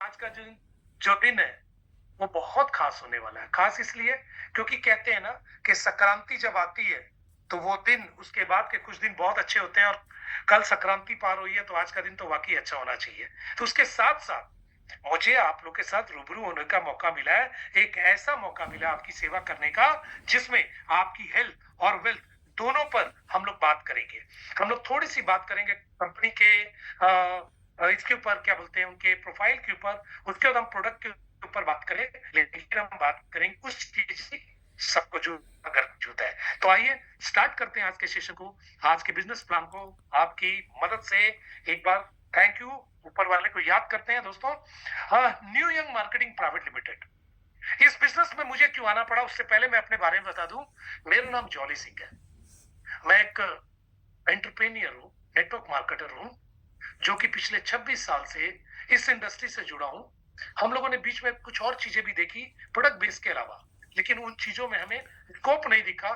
आज का जो दिन है वो बहुत खास होने वाला है। खास इसलिए क्योंकि कहते हैं ना कि संक्रांति जब आती है तो वो दिन उसके बाद के कुछ दिन बहुत अच्छे होते हैं और कल संक्रांति पार हुई है तो आज का दिन तो वाकई अच्छा होना चाहिए। तो उसके साथ-साथ मुझे आप लोग के साथ रूबरू होने का मौका मिला है। एक ऐसा मौका मिला आपकी सेवा करने का जिसमें आपकी हेल्थ और वेल्थ दोनों पर हम लोग बात करेंगे। हम लोग थोड़ी-सी बात करेंगे कंपनी के इसके ऊपर क्या बोलते हैं उनके प्रोफाइल के ऊपर, उसके बाद हम प्रोडक्ट के ऊपर बात करें, लेकिन हम बात करेंगे उस चीज की सबको जो अगर जूता है। तो आइए स्टार्ट करते हैं आज के सेशन को, आज के बिजनेस प्लान को। आपकी मदद से एक बार थैंक यू ऊपर वाले को याद करते हैं दोस्तों। New young marketing private limited, इस बिजनेस में मुझे क्यों आना पड़ा उससे पहले मैं अपने बारे में बता दूं। मेरा नाम जॉली सिंह है। मैं एक एंटरप्रेन्योर हूँ, नेटवर्क मार्केटर हूँ, जो कि पिछले 26 साल से इस इंडस्ट्री से जुड़ा हूं। हम लोगों ने बीच में कुछ और चीजें भी देखी प्रोडक्ट बेस के अलावा, लेकिन उन चीजों में हमें स्कोप नहीं दिखा,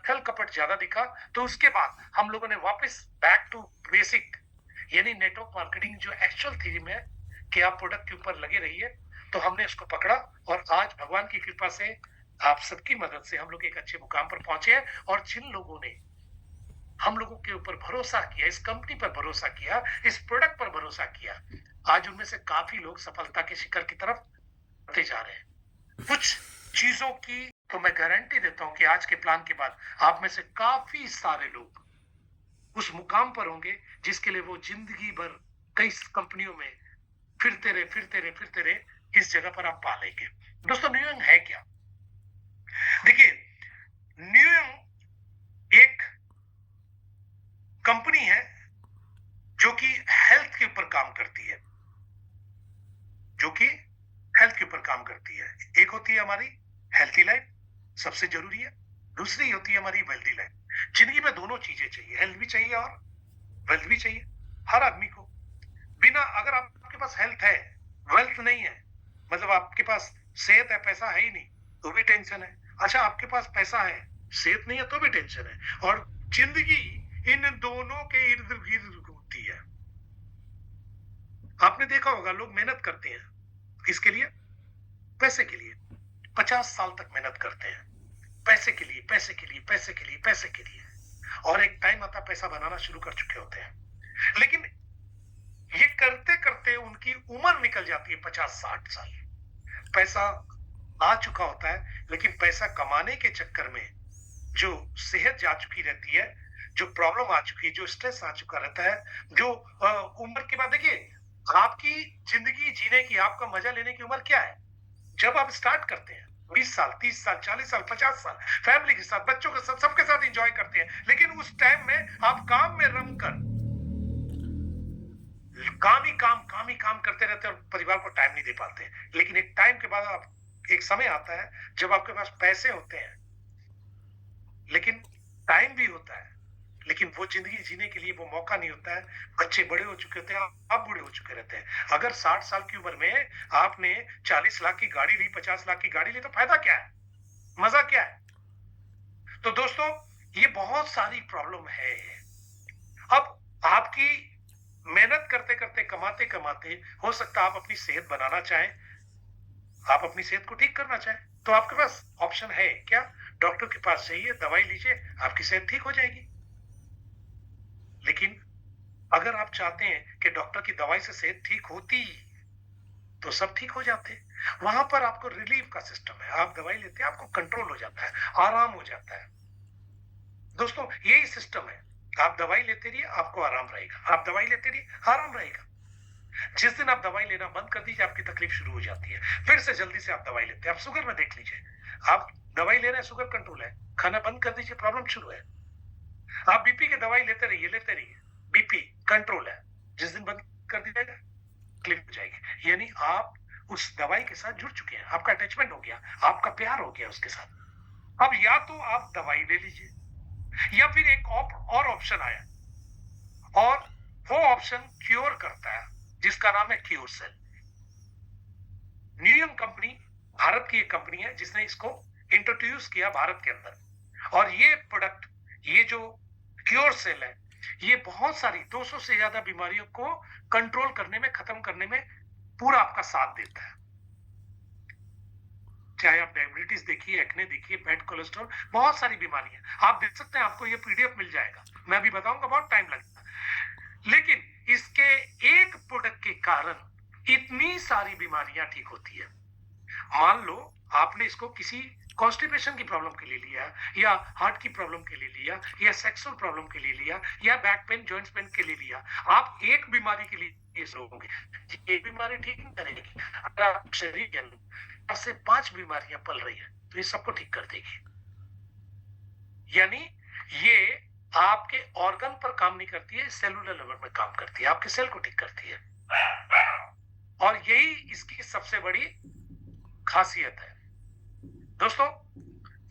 छल कपट ज्यादा दिखा। तो उसके बाद हम लोगों ने वापस बैक टू बेसिक यानी नेटवर्क मार्केटिंग जो एक्चुअल थीम है कि आप प्रोडक्ट के ऊपर लगे रहिए, तो हमने उसको पकड़ा और आज भगवान की कृपा से आप सबकी मदद से हम लोग एक अच्छे मुकाम पर पहुंचे हैं। और जिन लोगों ने हम लोगों के ऊपर भरोसा किया, इस कंपनी पर भरोसा किया, इस प्रोडक्ट पर भरोसा किया, आज उनमें से काफी लोग सफलता के शिखर की तरफ बढ़ते जा रहे हैं। कुछ चीजों की तो मैं गारंटी देता हूं कि आज के प्लान के बाद आप में से काफी सारे लोग उस मुकाम पर होंगे जिसके लिए वो जिंदगी भर कई कंपनियों में फिरते रहे इस जगह पर आप पा लेंगे। दोस्तों, न्यूयॉर्क है क्या? देखिए, न्यूयॉर्क एक कंपनी है जो कि हेल्थ के ऊपर काम करती है, जो कि हेल्थ के ऊपर काम करती है। एक होती है हमारी हेल्थी लाइफ, सबसे जरूरी है। दूसरी होती है हमारी वेल्थी लाइफ। जिंदगी में दोनों चीजें चाहिए, हेल्थ भी चाहिए और वेल्थ भी चाहिए हर आदमी को। बिना अगर आपके पास हेल्थ है, वेल्थ नहीं है, मतलब आपके पास सेहत है, पैसा है ही नहीं, तो भी टेंशन है। अच्छा, आपके पास पैसा है, सेहत नहीं है, तो भी टेंशन है। और जिंदगी इन दोनों के इर्द गिर्द घूमती है। आपने देखा होगा लोग मेहनत करते हैं किसके लिए? पैसे के लिए। 50 साल तक मेहनत करते हैं पैसे के लिए, पैसे के लिए, पैसे के लिए, पैसे के लिए। और एक टाइम आता पैसा बनाना शुरू कर चुके होते हैं, लेकिन ये करते करते उनकी उम्र निकल जाती है 50-60 साल। पैसा आ चुका होता है, लेकिन पैसा कमाने के चक्कर में जो सेहत जा चुकी रहती है, जो प्रॉब्लम आ चुकी है, जो स्ट्रेस आ चुका रहता है, जो उम्र के बाद देखिए, आपकी जिंदगी जीने की, आपका मजा लेने की उम्र क्या है? जब आप स्टार्ट करते हैं 20 साल, 30 साल, 40 साल, 50 साल, फैमिली के साथ, बच्चों के साथ, सबके साथ एंजॉय करते हैं, लेकिन उस टाइम में आप काम में रम कर काम ही काम करते रहते हैं और परिवार को टाइम नहीं दे पाते। लेकिन एक टाइम के बाद आप एक समय आता है जब आपके पास पैसे होते हैं, लेकिन टाइम भी होता है, लेकिन वो जिंदगी जीने के लिए वो मौका नहीं होता है। बच्चे बड़े हो चुके होते हैं, आप बूढ़े हो चुके रहते हैं। अगर 60 साल की उम्र में आपने 40 लाख की गाड़ी ली, 50 लाख की गाड़ी ली, तो फायदा क्या है? मजा क्या है? तो दोस्तों, ये बहुत सारी प्रॉब्लम है। अब आपकी मेहनत करते करते, कमाते कमाते, हो सकता है आप अपनी सेहत बनाना चाहें, आप अपनी सेहत को ठीक करना चाहें, तो आपके पास ऑप्शन है क्या? डॉक्टर के पास जाइए, दवाई लीजिए, आपकी सेहत ठीक हो जाएगी। लेकिन अगर आप चाहते हैं कि डॉक्टर की दवाई से सेहत ठीक होती, तो सब ठीक हो जाते। वहां पर आपको रिलीफ का सिस्टम है, आप दवाई लेते हैं, आपको कंट्रोल हो जाता है, आराम हो जाता है। दोस्तों, यही सिस्टम है। आप दवाई लेते रहिए, आपको आराम रहेगा, आप दवाई लेते रहिए, आराम रहेगा। जिस दिन आप दवाई लेना बंद कर दीजिए, आपकी तकलीफ शुरू हो जाती है, फिर से जल्दी से आप दवाई लेते हैं। आप शुगर में देख लीजिए, आप दवाई ले रहे हैं, शुगर कंट्रोल है, खाना बंद कर दीजिए, प्रॉब्लम शुरू है। आप बीपी की दवाई लेते रहिए, बीपी कंट्रोल है, जिस दिन बंद कर दीजिएगा, क्लिक हो जाएगी। यानी आप उस दवाई के साथ जुड़ चुके हैं, आपका अटैचमेंट हो गया, आपका प्यार हो गया उसके साथ। अब या तो आप दवाई ले लीजिए, या फिर एक और ऑप्शन आया, और वो ऑप्शन क्योर करता है, जिसका नाम है क्योर सेल। न्यूयम कंपनी भारत की एक कंपनी है जिसने इसको इंट्रोड्यूस किया भारत के अंदर। और ये प्रोडक्ट, ये जो क्योर सेल है, ये बहुत सारी 200 से ज्यादा बीमारियों को कंट्रोल करने में, खत्म करने में पूरा आपका साथ देता है। चाहे आप डायबिटीज देखिए, एक्ने देखिए, बैड कोलेस्ट्रॉल, बहुत सारी बीमारियां आप देख सकते हैं। आपको ये पीडीएफ मिल जाएगा, मैं अभी बताऊंगा, बहुत टाइम लगेगा। लेकिन इसके एक प्रोडक्ट के कारण इतनी सारी बीमारियां ठीक होती है। मान लो आपने इसको किसी कॉन्स्टिपेशन की प्रॉब्लम के लिए लिया, या हार्ट की प्रॉब्लम के लिए लिया, या सेक्सुअल प्रॉब्लम के लिए लिया, या बैक पेन, जॉइंट्स पेन के लिए लिया। आप एक बीमारी के लिए सोचोगे, ये बीमारी ठीक नहीं करेगी। अगर आप शरीर के अंदर से 5 बीमारियां पल रही है तो ये सबको ठीक कर देगी। यानी ये आपके ऑर्गन पर काम नहीं करती है, सेलुलर लेवल में काम करती है, आपके सेल को ठीक करती है। और यही इसकी सबसे बड़ी खासियत है। दोस्तों,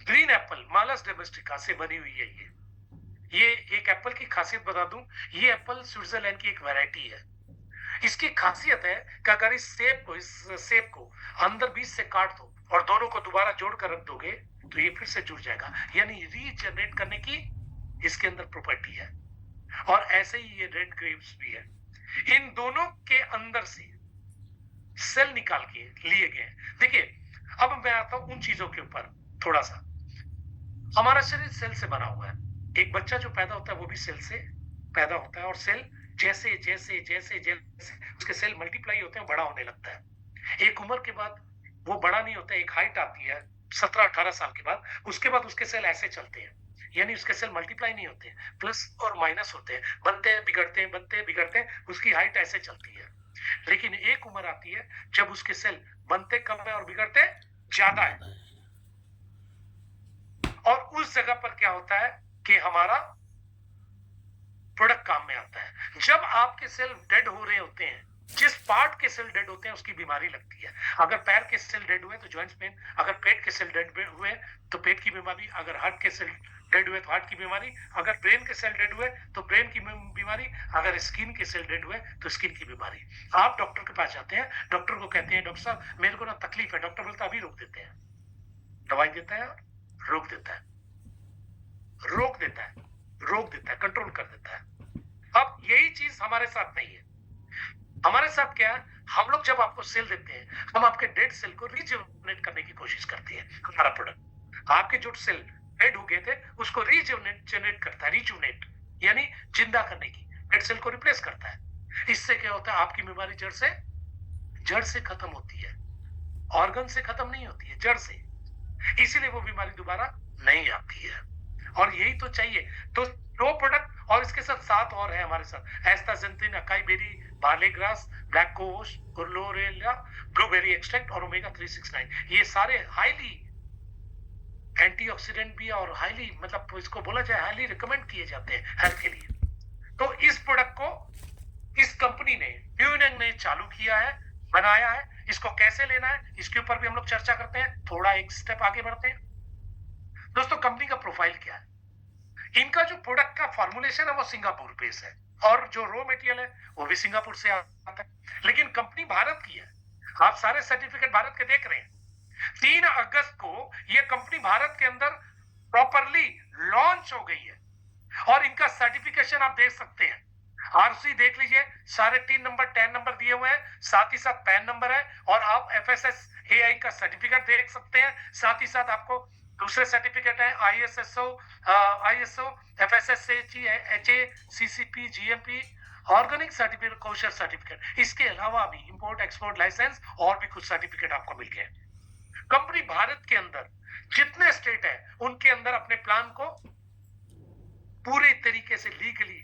ग्रीन एप्पल मालस डोमेस्टिका से बनी हुई है ये एक एप्पल की खासियत बता दूं, ये एप्पल स्विट्जरलैंड की एक वैरायटी है। इसकी खासियत है कि अगर इस सेब को अंदर बीच से काट दो और दोनों को दोबारा जोड़कर रख दोगे तो ये फिर से जुड़ जाएगा। यानी रीजनरेट करने की इसके अंदर प्रॉपर्टी है। और ऐसे ही ये रेड ग्रेप्स भी है। इन दोनों के अंदर से सेल निकाल के लिए गए। देखिए, अब मैं आता हूं उन चीजों के ऊपर थोड़ा सा। हमारा शरीर सेल से बना हुआ है। एक बच्चा जो पैदा होता है वो भी सेल से पैदा होता है, और सेल जैसे जैसे जैसे जैसे उसके सेल मल्टीप्लाई होते हैं, बड़ा होने लगता है। एक उम्र के बाद वो बड़ा नहीं होता, एक हाइट आती है 17-18 साल के बाद, उसके बाद उसके सेल ऐसे चलते हैं। यानी उसके सेल मल्टीप्लाई नहीं होते, प्लस और माइनस होते हैं, बनते हैं बिगड़ते हैं, बनते हैं बिगड़ते हैं, उसकी हाइट ऐसे चलती है। लेकिन एक उम्र आती है जब उसके सेल बनते कम है और बिगड़ते ज्यादा है। और उस जगह पर क्या होता है कि हमारा प्रोडक्ट काम में आता है। जब आपके सेल डेड हो रहे होते हैं, जिस पार्ट के सेल डेड होते हैं उसकी बीमारी लगती है। अगर पैर के सेल डेड हुए तो जॉइंट्स पेन, अगर पेट के सेल डेड हुए तो पेट की बीमारी, अगर हार्ट के सेल डेड हुए तो हार्ट की बीमारी, अगर ब्रेन के सेल डेड हुए तो ब्रेन की बीमारी, अगर स्किन के सेल डेड हुए तो स्किन की बीमारी। आप डॉक्टर के पास जाते हैं, डॉक्टर को कहते हैं डॉक्टर साहब मेरे को ना तकलीफ है, डॉक्टर बोलता अभी रोक देते हैं, दवाई देता है, रोक देता है, रोक देता है, रोक देता है, कंट्रोल कर देता है। अब यही चीज हमारे साथ नहीं है। हमारे साथ क्या है, हम लोग जब आपको सेल देते हैं, हम आपके डेड सेल को रीजुवनेट करने की कोशिश करते हैं। हमारा प्रोडक्ट आपके जो सेल डेड हो गए थे उसको रीजुवनेट करता है, रीजुवनेट यानी जिंदा करने की, डेड सेल को रिप्लेस करता है। इससे क्या होता है, आपकी बीमारी जड़ से खत्म होती है, ऑर्गन से खत्म नहीं होती है, जड़ से। इसीलिए वो बीमारी दोबारा नहीं आती है। और यही तो चाहिए। तो 2 प्रोडक्ट और इसके साथ 7 और है हमारे साथ, astaxanthin, acai berry, barley grass, black cohosh, chlorella, blueberry extract और ओमेगा 369। ये सारे हाईली एंटीऑक्सीडेंट भी और हाईली, मतलब इसको बोला जाए हाईली रिकमेंड किए जाते हैं हेल्थ के लिए। तो इस प्रोडक्ट को इस कंपनी ने, प्यूनेंग ने चालू किया है, बनाया है। इसको कैसे लेना है इसके ऊपर भी हम लोग चर्चा करते हैं। थोड़ा एक स्टेप आगे बढ़ते हैं। दोस्तों, कंपनी का प्रोफाइल क्या है? इनका जो प्रोडक्ट का फॉर्मुलेशन है वो सिंगापुर बेस है, और जो रॉ मटेरियल है वो भी सिंगापुर से आता है। लेकिन कंपनी भारत की है। आप सारे सर्टिफिकेट भारत के देख रहे हैं। 3 अगस्त को ये कंपनी भारत के अंदर प्रॉपरली लॉन्च हो गई है, और इनका सर्टिफिकेशन आप देख सकते हैं। आरसी देख लीजिए, सारे 3 नंबर 10 नंबर दिए हुए हैं, साथ ही साथ पैन नंबर है। और आप FSSAI का सर्टिफिकेट देख सकते हैं। साथ ही साथ आपको दूसरे सर्टिफिकेट है ISO, FSSAI, HACCP, GMP, organic certificate, kosher certificate. इसके अलावा भी इंपोर्ट एक्सपोर्ट लाइसेंस और भी कुछ सर्टिफिकेट आपको मिल गए। कंपनी भारत के अंदर जितने स्टेट है उनके अंदर अपने प्लान को पूरे तरीके से लीगली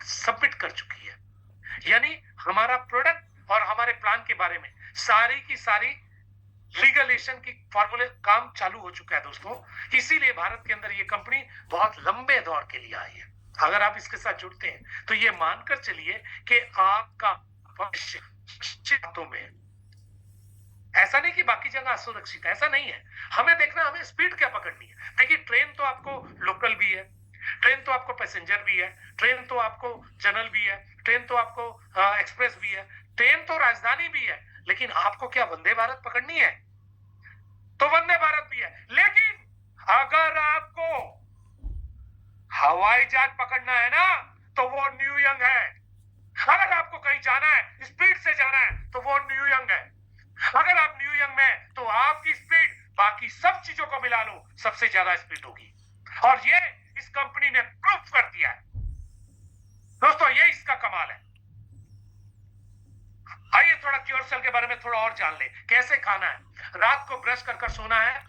सबमिट कर चुकी है। यानी हमारा प्रोडक्ट और हमारे प्लान के बारे में सारी की सारी लीगलेशन की फॉर्मूले काम चालू हो चुका है दोस्तों। इसीलिए भारत के अंदर ये कंपनी बहुत लंबे दौर के लिए आई है। अगर आप इसके साथ जुड़ते हैं तो ये मानकर चलिए कि आपका भविष्य हाथों में। ऐसा नहीं कि बाकी जगह असुरक्षित है, ऐसा नहीं है। हमें देखना, हमें स्पीड क्या पकड़नी है। देखिए, ट्रेन तो आपको लोकल भी है, ट्रेन तो आपको पैसेंजर भी है, ट्रेन तो आपको जनरल भी है, ट्रेन तो आपको एक्सप्रेस भी है, ट्रेन तो राजधानी भी है। लेकिन आपको क्या वंदे भारत पकड़नी है? तो वंदे भारत भी है। लेकिन अगर आपको हवाई जहाज पकड़ना है ना, तो वो न्यू यंग है। अगर आपको कहीं जाना है, स्पीड से जाना है, तो वो न्यू यंग है। अगर आप न्यू यंग में हैं, तो आपकी स्पीड बाकी सब चीजों को मिला लो, सबसे ज्यादा स्पीड होगी। और ये इस कंपनी ने प्रूफ कर दिया है। दोस्तों, ये इसका कमाल है। आइए थोड़ा क्योर सेल के बारे में थोड़ा और जान ले। कैसे खाना है? रात को ब्रश कर सोना है,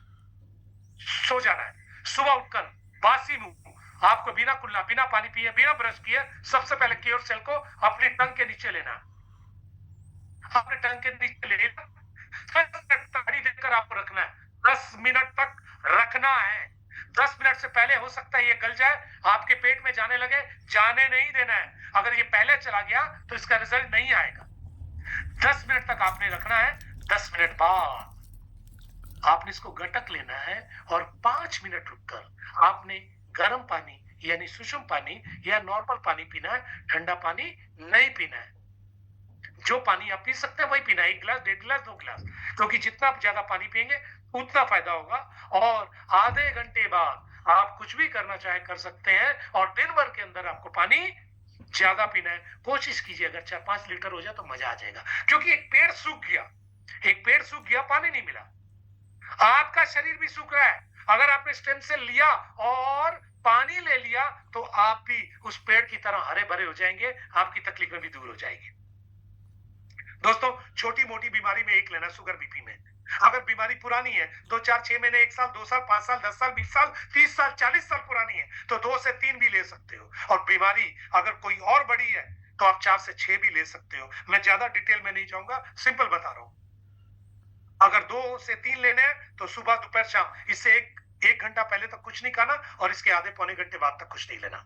सो जाना है। सुबह उठकर बासी मुंह, आपको बिना कुल्ला, बिना पानी पिए, बिना ब्रश किए, सबसे पहले क्योर सेल को अपनी टंग के नीचे लेना। अपने टंग के नीचे लेना, ताड़ी देकर आपको रखना है। 10 मिनट तक रखना है। 10 मिनट से पहले हो सकता है ये गल जाए, आपके पेट में जाने लगे, जाने नहीं देना है। अगर ये पहले चला गया तो इसका रिजल्ट नहीं आएगा। 10 मिनट तक आपने रखना है। 10 मिनट बाद आपने इसको गटक लेना है और 5 मिनट रुककर आपने गर्म पानी यानी सुषुम पानी या नॉर्मल पानी पीना है। ठंडा पानी नहीं पीना है। जो पानी आप पी सकते हैं वही पीना है, 1 गिलास, 1.5 गिलास, 2 गिलास, क्योंकि जितना आप ज्यादा पानी पिएंगे उतना फायदा होगा। और आधे घंटे बाद आप कुछ भी करना चाहे कर सकते हैं, और दिन भर के अंदर आपको पानी ज्यादा पीना है। कोशिश कीजिए अगर 4-5 लीटर हो जाए तो मजा आ जाएगा, क्योंकि एक पेड़ सूख गया, एक पेड़ सूख गया, पानी नहीं मिला। आपका शरीर भी सूख रहा है। अगर आपने स्टेम सेल लिया और पानी ले लिया तो आप भी उस पेड़ की तरह हरे भरे हो जाएंगे, आपकी तकलीफें भी दूर हो जाएगी। दोस्तों, छोटी मोटी बीमारी में एक लेना, शुगर बीपी में। अगर बीमारी पुरानी है, 2, 4, 6 महीने, 1 साल, 2 साल, 5 साल, 10 साल, 20 साल, 30 साल, 40 साल पुरानी है, तो 2 से 3 भी ले सकते हो। और बीमारी अगर कोई और बड़ी है तो आप 4 से 6 भी ले सकते हो। मैं ज्यादा डिटेल में नहीं जाऊंगा, सिंपल बता रहा हूं। अगर 2 से 3 लेने हैं तो सुबह, दोपहर, शाम, इससे एक घंटा पहले तक कुछ नहीं खाना और इसके आधे पौने घंटे बाद तक कुछ नहीं लेना।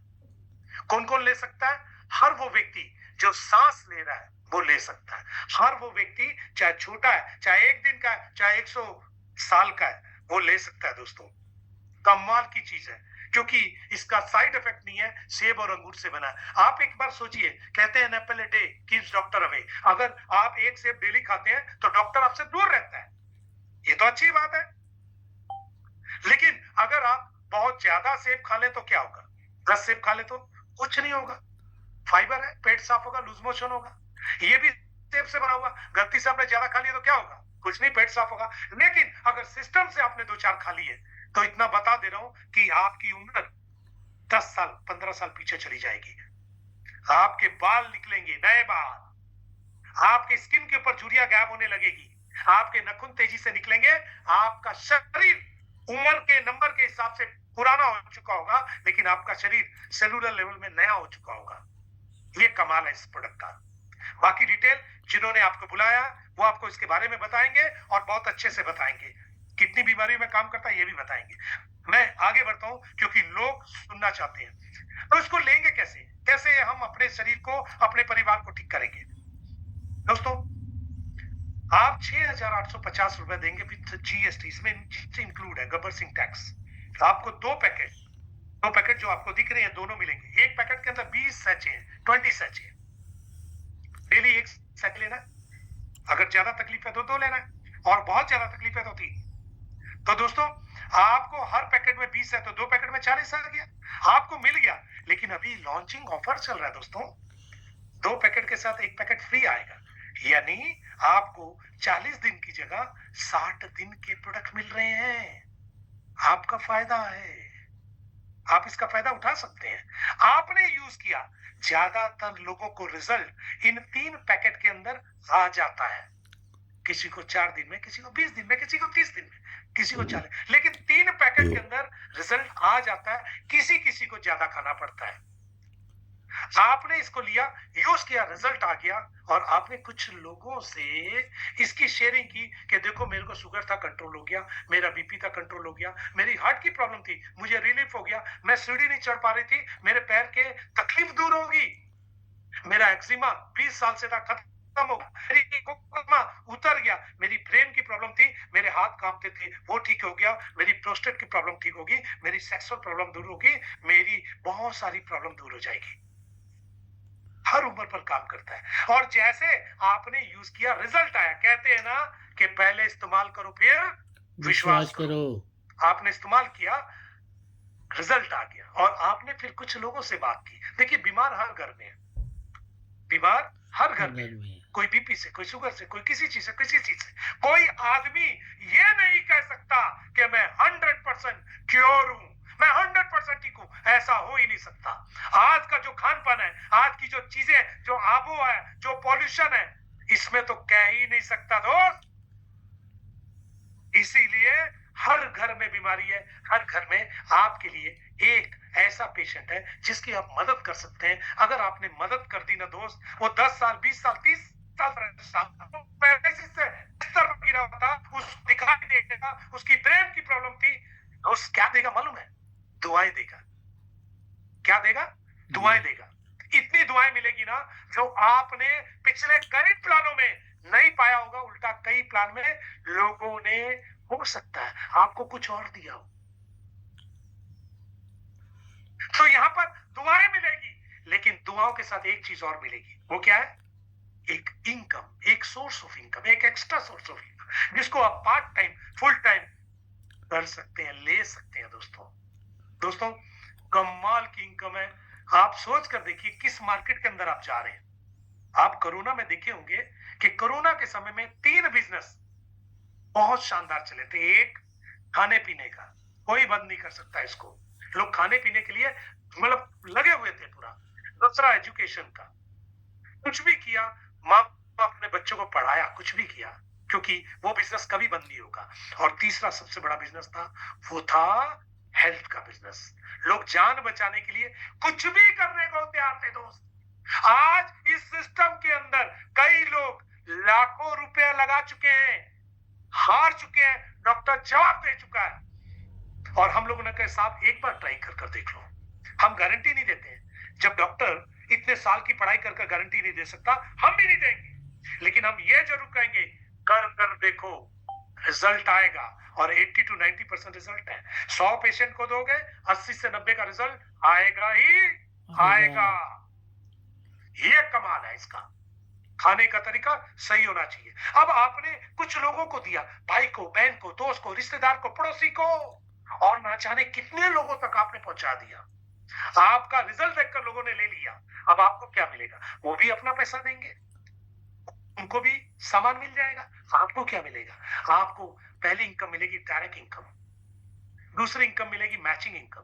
कौन कौन ले सकता है? हर वो व्यक्ति जो सांस ले रहा है वो ले सकता है। हर वो व्यक्ति, चाहे छोटा है, चाहे 1 दिन का है, चाहे 100 साल का है, वो ले सकता है। दोस्तों, कमाल की चीज है, क्योंकि इसका साइड इफेक्ट नहीं है। सेब और अंगूर से बना है। आप एक बार सोचिए, कहते हैं Apple a day keeps doctor away. अगर आप 1 सेब डेली खाते हैं तो डॉक्टर आपसे दूर रहता है। ये तो अच्छी बात है। लेकिन अगर आप बहुत ज्यादा सेब खा ले तो क्या होगा? 10 सेब खा ले तो कुछ नहीं होगा। फाइबर है, पेट साफ होगा, लूज मोशन होगा। ये भी सेब से बना हुआ। गलती से आपने ज्यादा खा लिया तो क्या होगा? कुछ नहीं, पेट साफ होगा। लेकिन अगर सिस्टम से आपने 2-4 खा लिए तो इतना बता दे रहा हूं कि आपकी उम्र 10 साल, 15 साल पीछे चली जाएगी। आपके बाल निकलेंगे, नए बाल। आपके स्किन के ऊपर झुर्रियां गायब होने लगेगी। आपके नाखून तेजी से निकलेंगे। आपका शरीर उम्र के नंबर के हिसाब से पुराना हो चुका होगा, लेकिन आपका शरीर सेलुलर लेवल में नया हो चुका होगा। ये कमाल है इस प्रोडक्ट का। बाकी डिटेल जिन्होंने आपको बुलाया वो आपको इसके बारे में बताएंगे और बहुत अच्छे से बताएंगे। कितनी बीमारियों में काम करता है ये भी बताएंगे। मैं आगे बढ़ता हूं क्योंकि लोग सुनना चाहते हैं। तो इसको लेंगे कैसे? कैसे हम अपने शरीर को, अपने परिवार को ठीक करेंगे? दोस्तों, आप 6,850 रुपए देंगे विद जीएसटी। इसमें इंक्लूड है गब्बर सिंह टैक्स। आपको 2 पैकेट जो आपको दिख रहे हैं दोनों मिलेंगे। एक पैकेट के अंदर 20 सैचे हैं, 20 सैचे। डेली 1 सैचे लेना है। अगर ज्यादा तकलीफ है तो 2 लेना है, और बहुत ज्यादा तकलीफ है तो 3। तो दोस्तों, आपको हर पैकेट में 20 है तो 2 पैकेट में 40 आ गया, आपको मिल गया। लेकिन अभी लॉन्चिंग ऑफर चल रहा है दोस्तों। 2 पैकेट के साथ 1 पैकेट फ्री आएगा, यानी आपको 40 दिन की जगह 60 दिन के प्रोडक्ट मिल रहे हैं। आपका फायदा है, आप इसका फायदा उठा सकते हैं। आपने यूज किया। ज्यादातर लोगों को रिजल्ट इन 3 पैकेट के अंदर आ जाता है। किसी को 4 दिन में, किसी को 20 दिन में, किसी को 30 दिन में, किसी को 40, लेकिन 3 पैकेट के अंदर रिजल्ट आ जाता है। किसी किसी को ज्यादा खाना पड़ता है। आपने इसको लिया, यूज किया, रिजल्ट आ गया, और आपने कुछ लोगों से इसकी शेयरिंग की कि देखो मेरे को शुगर था, कंट्रोल हो गया, मेरा बीपी था, कंट्रोल हो गया, मेरी हार्ट की प्रॉब्लम थी, मुझे रिलीफ हो गया, मैं सीढ़ी नहीं चढ़ पा रही थी, मेरे पैर के तकलीफ दूर होगी, मेरा एक्जिमा 20 साल से था, खत्म हो गया, मेरी कोमा उतर गया, मेरी ब्रेन की प्रॉब्लम थी, मेरे हाथ कांपते थे, वो ठीक हो गया, मेरी प्रोस्टेट की प्रॉब्लम ठीक होगी, मेरी सेक्सुअल प्रॉब्लम दूर होगी, मेरी बहुत सारी प्रॉब्लम दूर हो जाएगी। हर उम्र पर काम करता है। और जैसे आपने यूज किया, रिजल्ट आया। कहते हैं ना कि पहले इस्तेमाल करो फिर विश्वास करो। आपने इस्तेमाल किया, रिजल्ट आ गया, और आपने फिर कुछ लोगों से बात की। देखिए, बीमार हर घर में है, बीमार हर हर घर में घर है। में है। कोई बीपी से, कोई शुगर से, कोई किसी चीज से, किसी चीज से। कोई आदमी ये नहीं कह सकता कि मैं 100% क्योर हूं, मैं 100% ठीक हूं। ऐसा हो ही नहीं सकता। आज का जो खान पान है, आज की जो चीजें, जो आबो है, जो पॉल्यूशन है, इसमें तो कह ही नहीं सकता दोस्त। इसीलिए हर घर में बीमारी है, हर घर में आपके लिए एक ऐसा पेशेंट है जिसकी आप मदद कर सकते हैं। अगर आपने मदद कर दी ना दोस्त, वो 10 साल, 20 साल, 30 साल पैरालिसिस से बिस्तर पर गिरा हुआ था, उसको दिखाई नहीं देगा, उसकी ब्रेन की प्रॉब्लम थी, दोस्त क्या देगा मालूम है? दुआएं देगा। क्या देगा? दुआएं जी। देगा। इतनी दुआएं मिलेगी ना जो आपने पिछले कई प्लानों में नहीं पाया होगा। उल्टा कई प्लान में लोगों ने, हो सकता है आपको कुछ और दिया हो। तो यहां पर दुआएं मिलेगी, लेकिन दुआओं के साथ एक चीज और मिलेगी। वो क्या है? एक इनकम, एक सोर्स ऑफ इनकम, एक एक्स्ट्रा सोर्स ऑफ इनकम, जिसको आप पार्ट टाइम, फुल टाइम कर सकते हैं, ले सकते हैं। दोस्तों दोस्तों कमाल की इनकम है। आप सोच कर देखिए किस मार्केट के अंदर आप जा रहे हैं। आप कोरोना में देखे होंगे कि कोरोना के समय में 3 बिजनेस बहुत शानदार चले थे। एक, खाने पीने का, कोई बंद नहीं कर सकता इसको, लोग खाने पीने के लिए मतलब लगे हुए थे पूरा। दूसरा, एजुकेशन का, कुछ भी किया, माँ बाप अपने बच्चों को पढ़ाया, कुछ भी किया, क्योंकि वो बिजनेस कभी बंद नहीं होगा। और तीसरा सबसे बड़ा बिजनेस था, वो था हेल्थ का बिजनेस। लोग जान बचाने के लिए कुछ भी करने को तैयार थे दोस्त। आज इस सिस्टम के अंदर कई लोग लाखों रुपए लगा चुके हैं, हार चुके हैं, डॉक्टर जवाब दे चुका है। और हम लोगों ने कहा साहब एक बार ट्राई कर कर देख लो। हम गारंटी नहीं देते हैं। जब डॉक्टर इतने साल की पढ़ाई कर कर गारंटी नहीं दे सकता, हम भी नहीं देंगे। लेकिन हम ये जरूर कहेंगे, कर कर देखो, रिजल्ट आएगा। और 80 to 90% रिजल्ट है। 100 पेशेंट को दोगे, 80 से 90 का रिजल्ट आएगा ही आएगा। ये कमाल है इसका। खाने का तरीका सही होना चाहिए। अब आपने कुछ लोगों को दिया, भाई को, बहन को, दोस्त को, रिश्तेदार को, पड़ोसी को, और ना जाने कितने लोगों तक आपने पहुंचा दिया। आपका रिजल्ट देखकर लोगों ने ले लिया। अब आपको क्या मिलेगा? वो भी अपना पैसा देंगे, उनको भी सामान मिल जाएगा। आपको क्या मिलेगा? आपको पहली इनकम मिलेगी डायरेक्ट इनकम, दूसरी इनकम मिलेगी मैचिंग इनकम,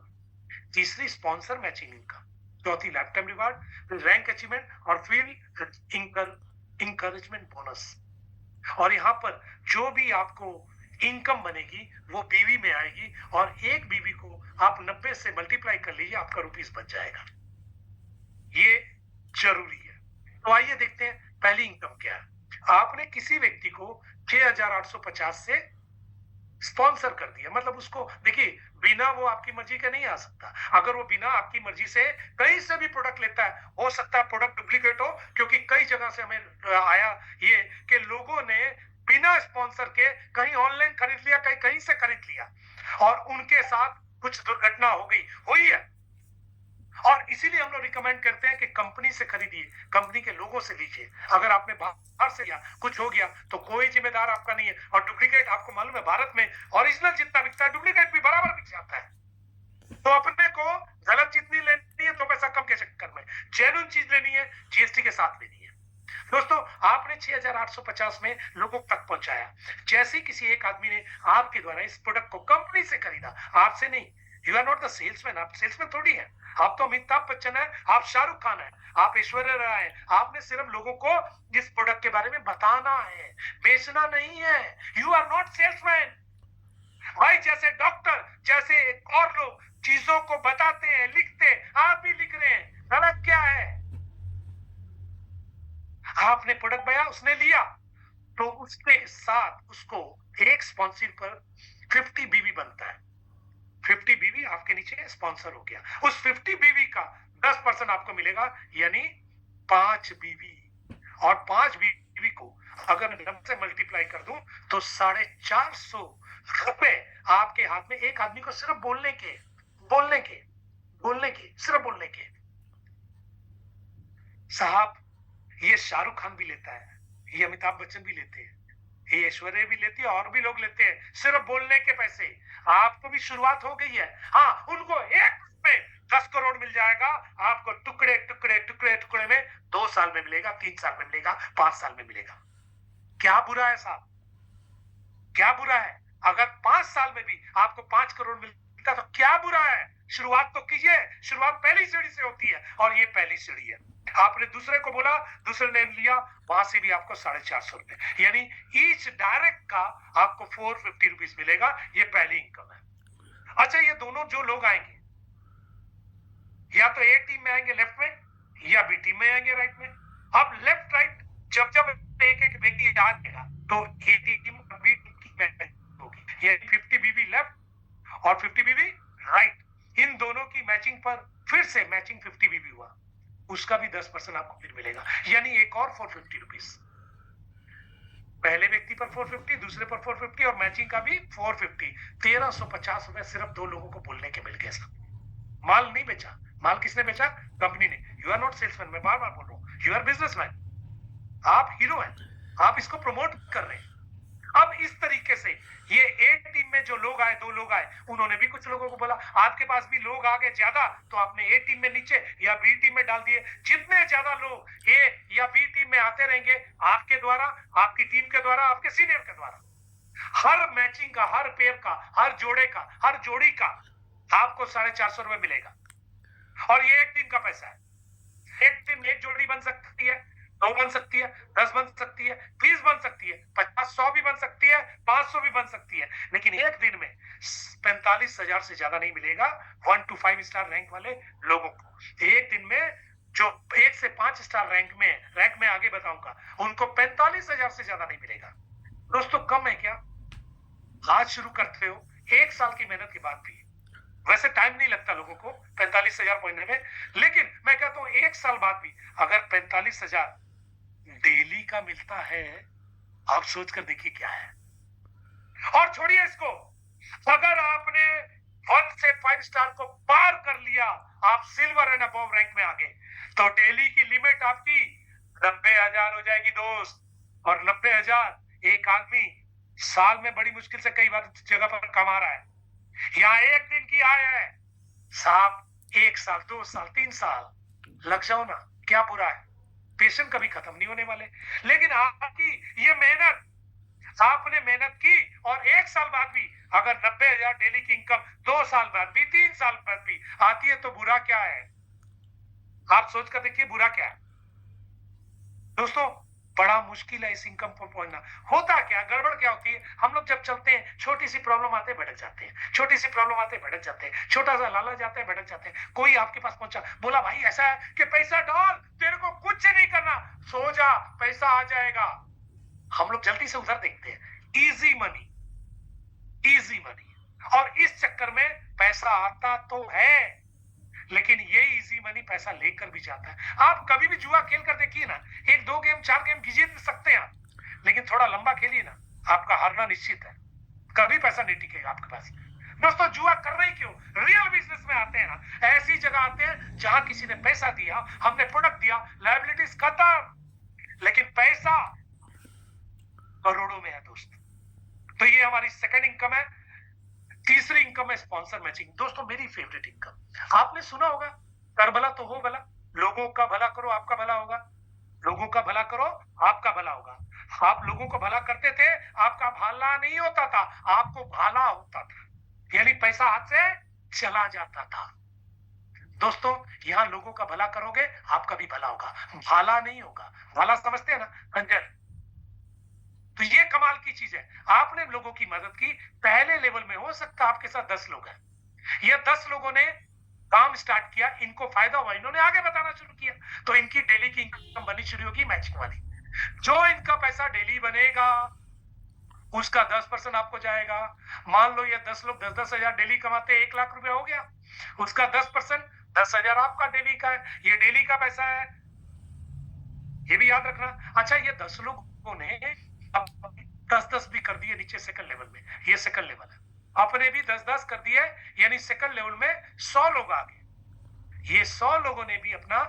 तीसरी स्पॉन्सर मैचिंग इनकम, चौथी लाइफ टाइम रिवार्ड, फिर रैंक अचीवमेंट, और फिर इंकरेजमेंट बोनस। और यहाँ पर जो भी आपको इनकम बनेगी वो बीवी में आएगी, और एक बीवी को आप 90 से मल्टीप्लाई कर लीजिए, आपका रुपीस बच जाएगा। ये जरूरी है। तो आइए देखते हैं पहली इनकम क्या है। आपने किसी व्यक्ति को 6,850 से स्पॉन्सर कर दिया, मतलब उसको, देखिए, बिना वो आपकी मर्जी के नहीं आ सकता। अगर वो बिना आपकी मर्जी से कहीं से भी प्रोडक्ट लेता है, हो सकता है प्रोडक्ट डुप्लीकेट हो, क्योंकि कई जगह से हमें आया ये कि लोगों ने बिना स्पॉन्सर के कहीं ऑनलाइन खरीद लिया, कहीं कहीं से खरीद लिया, और उनके साथ कुछ दुर्घटना हो गई, हुई है। और इसीलिए हम लोग रिकमेंड करते हैं कि कंपनी से खरीदिए, कंपनी के लोगों से लीजिए। अगर आपने बाहर से लिया, कुछ हो गया, तो कोई जिम्मेदार आपका नहीं है। और डुप्लीकेट, आपको मालूम है भारत में ओरिजिनल जितना बिकता है, डुप्लीकेट भी बराबर बिक जाता है। तो अपने को गलत चीज नहीं लेनी है, तो पैसा कम के चक्कर में जेन्युइन चीज लेनी है, जीएसटी के साथ लेनी है। दोस्तों आपने 6,850 में लोगों तक पहुंचाया। जैसे किसी एक आदमी ने आपके द्वारा इस प्रोडक्ट को कंपनी से खरीदा, आपसे नहीं, you are not the salesman, आप सेल्समैन थोड़ी है। आप तो अमिताभ बच्चन है, आप शाहरुख खान है, आप ऐश्वर्या राय है। आपने सिर्फ लोगों को इस प्रोडक्ट के बारे में बताना है, बेचना नहीं है। You are not salesman. भाई जैसे डॉक्टर, जैसे और लोग चीजों को बताते हैं, लिखते हैं, आप भी लिख रहे हैं, गलत क्या है? आपने प्रोडक्ट बनाया, उसने लिया, तो उसके साथ उसको एक स्पॉन्सर पर 50 बीवी बनता है। 50 बीवी आपके नीचे स्पॉन्सर हो गया। उस 50 बीवी का 10% आपको मिलेगा, यानी 5 बीवी। और 5 बीवी को अगर मैं 9 से मल्टीप्लाई कर दूं तो 450 रुपए आपके हाथ में, एक आदमी को सिर्फ बोलने के, बोलने के, बोलने के, सिर्फ बोलने के। साहब ये शाहरुख खान भी लेता है, ये अमिताभ बच्चन भी लेते हैं, ये ऐश्वर्या भी लेती है, और भी लोग लेते हैं, सिर्फ बोलने के पैसे। आपको भी शुरुआत हो गई है। हाँ, उनको एक पे 10 करोड़ मिल जाएगा आपको, टुकड़े टुकड़े टुकड़े टुकड़े में 2 साल में मिलेगा, 3 साल में मिलेगा, 5 साल में मिलेगा। क्या बुरा है साहब? क्या बुरा है? अगर 5 साल में भी आपको 5 करोड़ मिलता तो क्या बुरा है? शुरुआत तो कीजिए। शुरुआत पहली सीढ़ी से होती है और ये पहली सीढ़ी है। आपने दूसरे को बोला, दूसरे ने लिया, वहां से भी आपको 450 रुपए, यानी ईच डायरेक्ट का आपको 450 रुपीज मिलेगा। ये पहली इनकम है। अच्छा, ये दोनों जो लोग आएंगे, या तो ए टीम में आएंगे लेफ्ट में, या बी टीम में आएंगे राइट में। अब लेफ्ट राइट जब जब एक एक व्यक्ति आएगा तो ए टीम और बी टीम की मैचिंग होगी, यानी 50 बीबी लेफ्ट और 50 बीबी राइट। इन दोनों की मैचिंग पर फिर से मैचिंग 50 बीबी हुआ, उसका भी 10% आपको फिर मिलेगा, यानी एक और 450 रुपीज। पहले व्यक्ति पर 450, दूसरे पर 450 और मैचिंग का भी 450। 1350 रुपए सिर्फ 2 लोगों को बोलने के मिल गए साहब। माल नहीं बेचा। माल किसने बेचा? कंपनी ने। यू आर नॉट सेल्समैन, मैं बार बार बोल रहा हूं, यू आर बिजनेसमैन। आप हीरो हैं, आप इसको प्रमोट कर रहे हैं। अब इस तरीके से ये ए टीम में जो लोग आए, 2 लोग आए, उन्होंने भी कुछ लोगों को बोला आपके पास भी लोग आ गए ज्यादा, तो आपने ए टीम में नीचे या बी टीम में डाल दिए। जितने ज्यादा लोग ए या बी टीम में आते रहेंगे आपके द्वारा, आपकी टीम के द्वारा, आपके सीनियर के द्वारा, हर मैचिंग का, हर पेयर का, हर जोड़े का, हर जोड़ी का आपको 450 रुपए मिलेगा। और ये एक टीम का पैसा है। एक टीम एक जोड़ी बन सकती है, 2 बन सकती है, 10 बन सकती है, 20 बन सकती है, 50, 100 भी बन सकती है, 500 भी बन सकती है, लेकिन एक दिन में 45,000 से ज्यादा नहीं मिलेगा 1 to 5 स्टार रैंक वाले लोगों को। एक दिन में जो 1 से 5 स्टार रैंक में आगे बताऊंगा, उनको 45,000 से ज्यादा नहीं मिलेगा। दोस्तों, कम है क्या? आज शुरू करते हो, 1 साल की मेहनत के बाद भी। वैसे टाइम नहीं लगता लोगों को 45,000 पहुंचने में, लेकिन मैं कहता हूं 1 साल बाद भी अगर 45,000 डेली का मिलता है, आप सोच कर देखिए क्या है। और छोड़िए इसको, अगर आपने 1 से 5 स्टार को पार कर लिया, आप सिल्वर एंड अबव रैंक में आ गए, तो डेली की लिमिट आपकी 90,000 हो जाएगी दोस्त। और 90,000 एक आदमी साल में बड़ी मुश्किल से कई बार जगह पर कमा रहा है। यहाँ एक दिन की आय है साहब, 1 साल, 2 साल, 3 साल लग जाओ ना, क्या बुरा है? पेशेंट कभी खत्म नहीं होने वाले। लेकिन आपकी ये मेहनत, आपने मेहनत की और 1 साल बाद भी अगर 90,000 डेली की इनकम 2 साल बाद भी, 3 साल बाद भी आती है, तो बुरा क्या है? आप सोच कर देखिए बुरा क्या है। दोस्तों, बड़ा मुश्किल है इस इनकम पर पहुंचना। होता क्या, गड़बड़ क्या होती है? हम लोग जब चलते हैं, छोटी सी प्रॉब्लम आते भटक जाते हैं, छोटी सी प्रॉब्लम आते भटक जाते हैं, छोटा सा लालच जाता है भटक जाते हैं। कोई आपके पास पहुंचा, बोला भाई ऐसा है कि पैसा डाल, तेरे को कुछ नहीं करना, सो जा, पैसा आ जाएगा। हम लोग जल्दी से उधर देखते हैं, इजी मनी, इजी मनी। और इस चक्कर में पैसा आता तो है, लेकिन ये इजी मनी पैसा लेकर भी जाता है। आप कभी भी जुआ खेल कर देखिए ना, 1, 2 गेम, 4 गेम जीत सकते हैं आप, लेकिन थोड़ा लंबा खेलिए ना, आपका हारना निश्चित है। कभी पैसा नहीं टिकेगा आपके पास। दोस्तों, जुआ कर रहे क्यों? रियल बिजनेस में आते हैं ना, ऐसी जगह आते हैं जहां किसी ने पैसा दिया, हमने प्रोडक्ट दिया, लायबिलिटीज खत्म, लेकिन पैसा करोड़ों में है दोस्त। तो ये हमारी सेकंड इनकम है। तीसरी इनकम है स्पॉन्सर मैचिंग। दोस्तों, मेरी फेवरेट इनकम। आपने सुना होगा, कर भला तो हो भला, लोगों का भला करो आपका भला होगा, लोगों का भला करो आपका भला होगा। आप लोगों को भला करते थे, आपका भला नहीं होता था, आपको भाला होता था, यानी पैसा हाथ से चला जाता था। दोस्तों, यहां लोगों का भला करोगे, आपका भी भला होगा, भाला नहीं होगा। भाला समझते हैं ना, खंजर। तो ये कमाल की चीज है, आपने लोगों की मदद की, पहले लेवल में हो सकता आपके साथ 10 लोग हैं, ये 10 लोगों ने काम स्टार्ट किया, इनको फायदा हुआ, इन्होंने आगे बताना शुरू किया, तो इनकी डेली की इनकम बननी शुरू होगी मैचिंग वाली। जो इनका पैसा डेली बनेगा उसका 10% आपको जाएगा। मान लो ये 10 लोग 10-10 हजार डेली कमाते, 1 लाख रुपया हो गया, उसका 10% 10,000 आपका डेली का है, ये डेली का पैसा है, ये भी याद रखना। अच्छा, ये 10 लोगों ने 10-10 भी कर दिए नीचे सेकंड लेवल में, ये सेकंड लेवल है, अपने भी 10-10 कर दिए, यानी सेकंड लेवल में 100 लोग आ गए। ये 100 लोगों ने भी अपना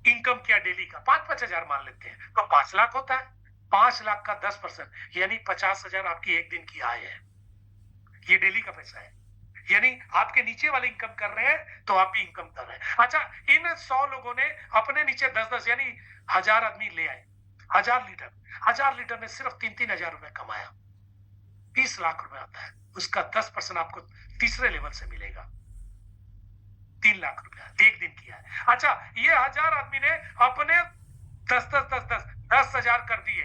इनकम किया डेली का, 5-5 हजार मान लेते हैं, तो 5 लाख होता है। 5 लाख का 10%, यानी 50,000 आपकी एक दिन की आय है, ये डेली का पैसा है। यानी आपके नीचे वाले इनकम कर रहे हैं तो आप भी इनकम कर रहे हैं। अच्छा, इन 100 लोगों ने अपने नीचे 10-10 यानी 1000 आदमी ले आए, 1000 लीटर में सिर्फ 3-3 हजार रुपए कमाया, 30 लाख रुपए आता है। उसका 10% आपको तीसरे लेवल से मिलेगा, 3 लाख रुपया एक दिन किया है। अच्छा, ये 1000 आदमी ने अपने 10,000 कर दिए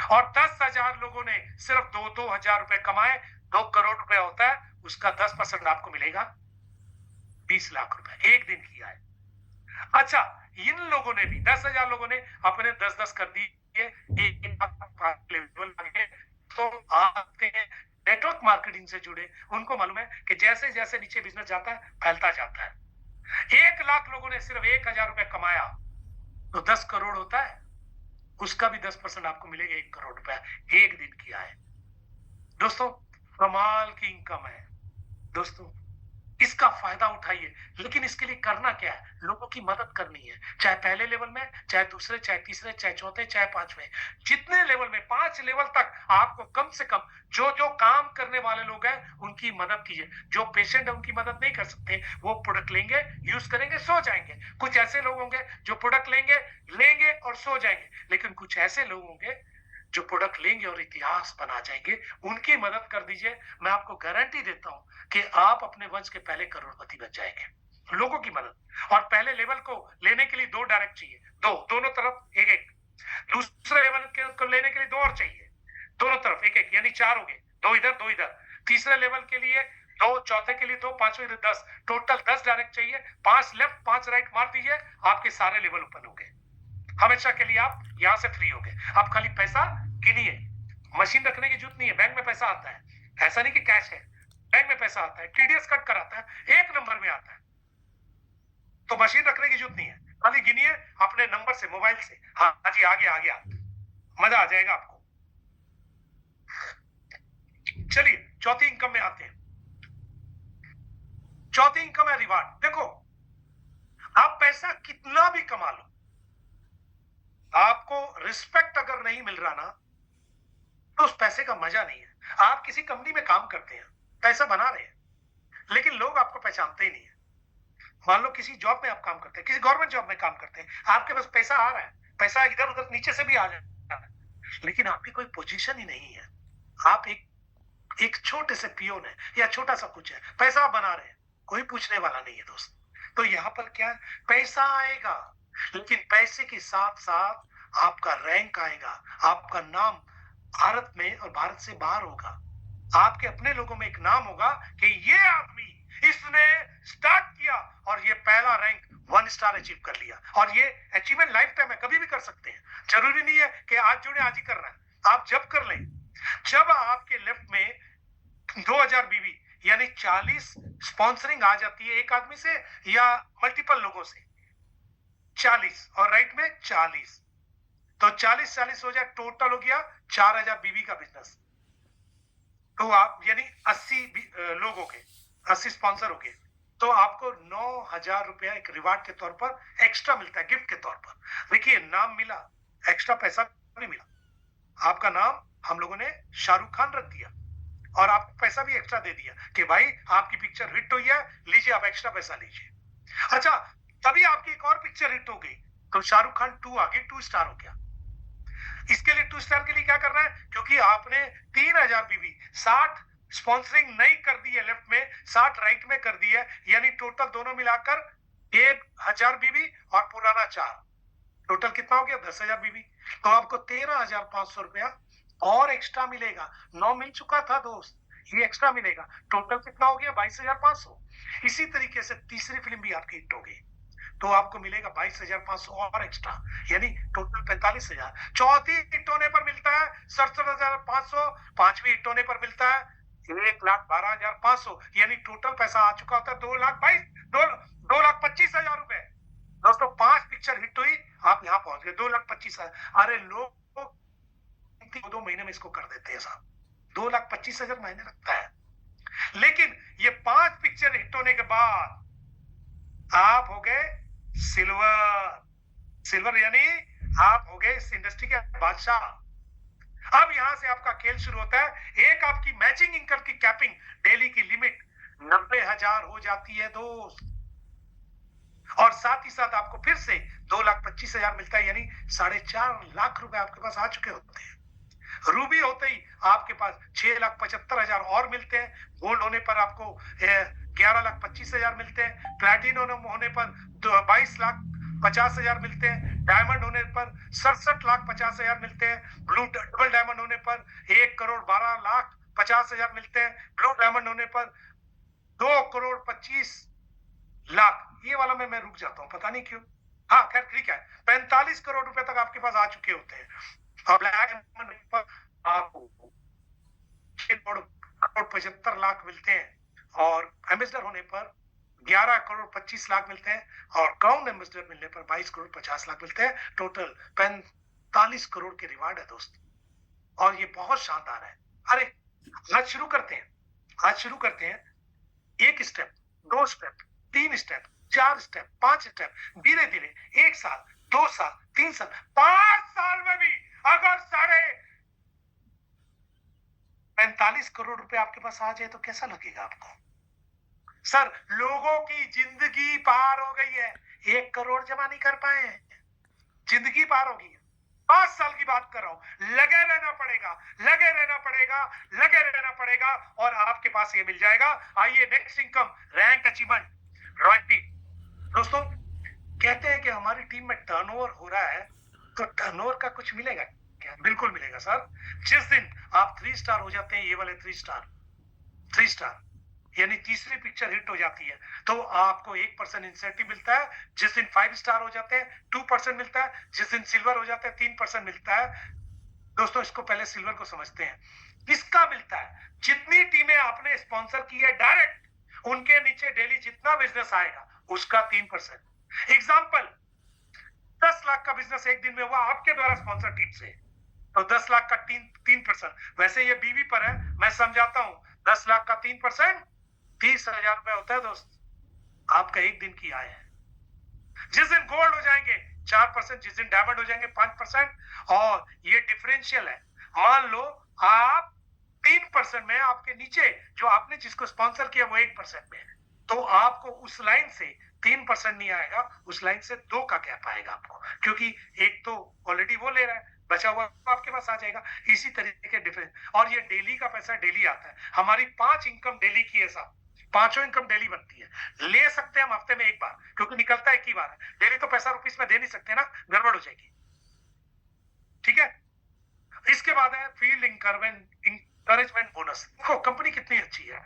और 10,000 लोगों ने सिर्फ 2-2 हजार रुपए कमाए, 2 करोड़ रुपए होता है, उसका 10% आपको मिलेगा 20 लाख रुपए एक दिन किया है। अच्छा, इन लोगों ने भी 10,000 लोगों ने अपने 10-10 कर दिए, एक लेवल आगे। तो आते हैं नेटवर्क मार्केटिंग से जुड़े, उनको मालूम है कि जैसे जैसे नीचे बिजनेस जाता है फैलता जाता है। 1 लाख लोगों ने सिर्फ 1,000 रुपए कमाया तो 10 करोड़ होता है, उसका भी 10% आपको मिलेगा, 1 करोड़ रुपया एक दिन किया है। दोस्तों, कमाल की इनकम है दोस्तों, इसका फायदा उठाइए। लेकिन इसके लिए करना क्या है? लोगों की मदद करनी है, चाहे पहले लेवल में, चाहे दूसरे, चाहे तीसरे, चाहे चौथे, चाहे पांचवें, जितने लेवल में, 5 लेवल तक आपको कम से कम जो जो काम करने वाले लोग हैं उनकी मदद कीजिए। जो पेशेंट है उनकी मदद नहीं कर सकते, वो प्रोडक्ट लेंगे, यूज करेंगे, सो जाएंगे। कुछ ऐसे लोग होंगे जो प्रोडक्ट लेंगे और सो जाएंगे, लेकिन कुछ ऐसे लोग होंगे जो प्रोडक्ट लेंगे और इतिहास बना जाएंगे, उनकी मदद कर दीजिए। मैं आपको गारंटी देता हूं कि आप अपने वंश के पहले करोड़पति बन जाएंगे। लोगों की मदद, और पहले लेवल को लेने के लिए 2 डायरेक्ट चाहिए, दोनों तरफ एक एक। दूसरे लेवल को लेने के लिए 2 और चाहिए, दोनों तरफ एक एक, यानी 4 हो गए, 2 इधर 2 इधर। तीसरे लेवल के लिए 2, चौथे के लिए 2, पांचवें 10, टोटल 10 डायरेक्ट चाहिए। 5 लेफ्ट 5 राइट मार दीजिए, आपके सारे लेवल ओपन हो गए। हमेशा के लिए आप यहां से फ्री हो गए। आप खाली पैसा गिनिए, मशीन रखने की जरूरत नहीं है। बैंक में पैसा आता है, ऐसा नहीं कि कैश है, बैंक में पैसा आता है, टीडीएस कट कराता है, 1 नंबर में आता है। तो मशीन रखने की जरूरत नहीं है, खाली गिनिए अपने नंबर से, मोबाइल से। हाँ जी, आ गया, मजा आ जाएगा आपको। चलिए चौथी इनकम में आते हैं। चौथी इनकम है रिवार्ड। देखो, आप पैसा कितना भी कमा लो, आपको रिस्पेक्ट अगर नहीं मिल रहा ना, तो उस पैसे का मजा नहीं है। आप किसी कंपनी में काम करते हैं, पैसा बना रहे हैं, लेकिन लोग आपको पहचानते ही नहीं है। मान लो किसी जॉब में आप काम करते हैं, किसी गवर्नमेंट जॉब में काम करते हैं, आपके पास पैसा आ रहा है, पैसा इधर उधर नीचे से भी आ जाता है, लेकिन आपकी कोई पोजीशन ही नहीं है। आप एक छोटे से पियोन है या छोटा सा कुछ है, पैसा आप बना रहे हैं, कोई पूछने वाला नहीं है दोस्त। तो यहाँ पर क्या है, पैसा आएगा, लेकिन पैसे के साथ साथ आपका रैंक आएगा, आपका नाम भारत में और भारत से बाहर होगा। आपके अपने लोगों में एक नाम होगा कि ये आदमी, इसने स्टार्ट किया और ये पहला रैंक 1 स्टार अचीव कर लिया। और ये अचीवमेंट लाइफ टाइम है, कभी भी कर सकते हैं। जरूरी नहीं है कि आज जुड़े आज ही कर रहा है, आप जब कर लें, जब आपके लेफ्ट में 2000 बीवी यानी 40 स्पॉन्सरिंग आ जाती है एक आदमी से या मल्टीपल लोगों से, 40 और राइट में 40, तो 40-40 हो जाए, टोटल हो गया 4000 बीवी का बिजनेस। तो आप यानी 80 लोग हो गए, 80 स्पॉन्सर हो गए, तो आपको 9,000 रुपया एक रिवार्ड के तौर पर एक्स्ट्रा मिलता है, गिफ्ट के तौर पर। देखिए, नाम मिला, एक्स्ट्रा पैसा नहीं मिला। आपका नाम हम लोगों ने शाहरुख खान रख दिया और आपको पैसा भी एक्स्ट्रा दे दिया कि भाई आपकी पिक्चर हिट हुई है, लीजिए आप एक्स्ट्रा पैसा लीजिए। अच्छा, तभी आपकी एक और पिक्चर हिट हो गई, तो शाहरुख खान 2 आ गई, 2 स्टार हो गया। इसके लिए 2 स्टार के लिए क्या करना है, क्योंकि आपने 3000 बीवी 60 स्पॉन्सरिंग नहीं कर दी है लेफ्ट में, 60 राइट में कर दी है, यानी टोटल दोनों मिलाकर 1000 बीवी और पुराना 4, टोटल कितना हो गया, 10,000 बीवी। तो आपको 13,500 रुपया और एक्स्ट्रा मिलेगा। 9 मिल चुका था दोस्त, ये एक्स्ट्रा मिलेगा, टोटल कितना हो गया, 22,500। इसी तरीके से तीसरी फिल्म भी आपकी हिट हो गई, तो आपको मिलेगा 22,500 और एक्स्ट्रा, यानी टोटल 45,000। चौथी हिट होने पर मिलता है 67,500, पांचवी हिट होने पर मिलता है 1,12,500, यानी टोटल पैसा आ चुका होता है 2,25,000 रुपए। दोस्तों, 5 पिक्चर हिट हुई, आप यहाँ पहुंच गए 2,25,000। अरे लोग 2 महीने में इसको कर देते हैं साहब, 2,25,000 महीने लगता है। लेकिन ये 5 पिक्चर हिट होने के बाद आप हो गए सिल्वर, यानी आप हो गए इस इंडस्ट्री के बादशाह। अब यहां से आपका खेल शुरू होता है। एक आपकी मैचिंग इनकम की कैपिंग, डेली की लिमिट 90,000 हो जाती है दोस्त। और साथ ही साथ आपको फिर से 2,25,000 मिलता है, यानी 4.5 लाख रुपए आपके पास आ चुके होते हैं। रूबी होते ही आपके पास 6,75,000 और मिलते हैं। गोल्ड होने पर आपको 11,25,000 मिलते हैं। प्लैटिनम होने पर 22,50,000 मिलते हैं। डायमंड होने पर 67,50,000 मिलते हैं। ब्लू डबल डायमंड होने पर 1,12,50,000 मिलते हैं। ब्लू डायमंड होने पर 2,25,00,000। ये वाला मैं रुक जाता हूँ, पता नहीं क्यों। हाँ खैर ठीक है, 45 करोड़ रुपए तक आपके पास आ चुके होते हैं। और ब्लैक डायमंड पर आपको 6,75,00,000 मिलते हैं। और एम्बेसडर होने पर 11,25,00,000 मिलते हैं। और क्राउन एम्बेसडर मिलने पर 22,50,00,000 मिलते हैं। टोटल 45 करोड़ के रिवार्ड है दोस्त, और ये बहुत शानदार है। अरे आज शुरू करते हैं, आज शुरू करते हैं। 1 step, 2 step, 3 step, 4 step, 5 step, धीरे धीरे 1 साल, 2 साल, 3 साल, 5 साल में भी अगर 45 करोड़ रुपए आपके पास आ जाए तो कैसा लगेगा आपको? सर लोगों की जिंदगी पार हो गई है, 1 करोड़ जमा नहीं कर पाए हैं, जिंदगी पार हो गई है। 5 साल की बात कर रहा हूं, लगे रहना पड़ेगा, लगे रहना पड़ेगा, लगे रहना पड़ेगा, और आपके पास ये मिल जाएगा। आइए next income, rank achievement, royalty. दोस्तों कहते हैं कि हमारी टीम में टर्नओवर हो रहा है, तो टर्नओवर का कुछ मिलेगा क्या? बिल्कुल मिलेगा सर। जिस दिन आप 3 स्टार हो जाते हैं, ये वाले 3 स्टार यानी तीसरी पिक्चर हिट हो जाती है, तो आपको 1% इंसेंटिव मिलता है। जिस दिन 5 स्टार हो जाते हैं 2% मिलता है। जिस दिन सिल्वर हो जाते हैं 3% मिलता है। दोस्तों इसको पहले सिल्वर को समझते हैं। किसका मिलता है? जितनी टीमें आपने स्पॉन्सर की है डायरेक्ट, उनके नीचे डेली जितना बिजनेस आएगा उसका 3%। एग्जाम्पल, 10 लाख का बिजनेस एक दिन में हुआ आपके द्वारा स्पॉन्सर टीम से, तो 10 लाख का 3%। वैसे ये बीवी पर है, मैं समझाता हूं। 10 लाख का 3% 30,000 रुपए होता है दोस्त, आपका एक दिन की आय है। जिस दिन गोल्ड हो जाएंगे 4%, जिस दिन डायमंड हो जाएंगे 5%, और ये डिफरेंशियल है। मान लो आप 3% में, आपके नीचे जो आपने जिसको स्पॉन्सर किया वो 1% में है, तो आपको उस लाइन से 3% नहीं आएगा, उस लाइन से 2 का गैप आएगा आपको, क्योंकि एक तो ऑलरेडी वो ले रहा है, बचा हुआ आपके पास आ जाएगा। इसी तरीके के डिफरेंस, और ये डेली का पैसा डेली आता है। हमारी 5 इनकम डेली की है साहब, 5 इनकम डेली बनती है। ले सकते हैं हम हफ्ते में एक बार, क्योंकि निकलता है एक ही बार है। डेली तो पैसा रुपीस में दे नहीं सकते ना, गड़बड़ हो जाएगी। ठीक है, इसके बाद है फील्ड इंकरेजमेंट बोनस। देखो कंपनी कितनी अच्छी है।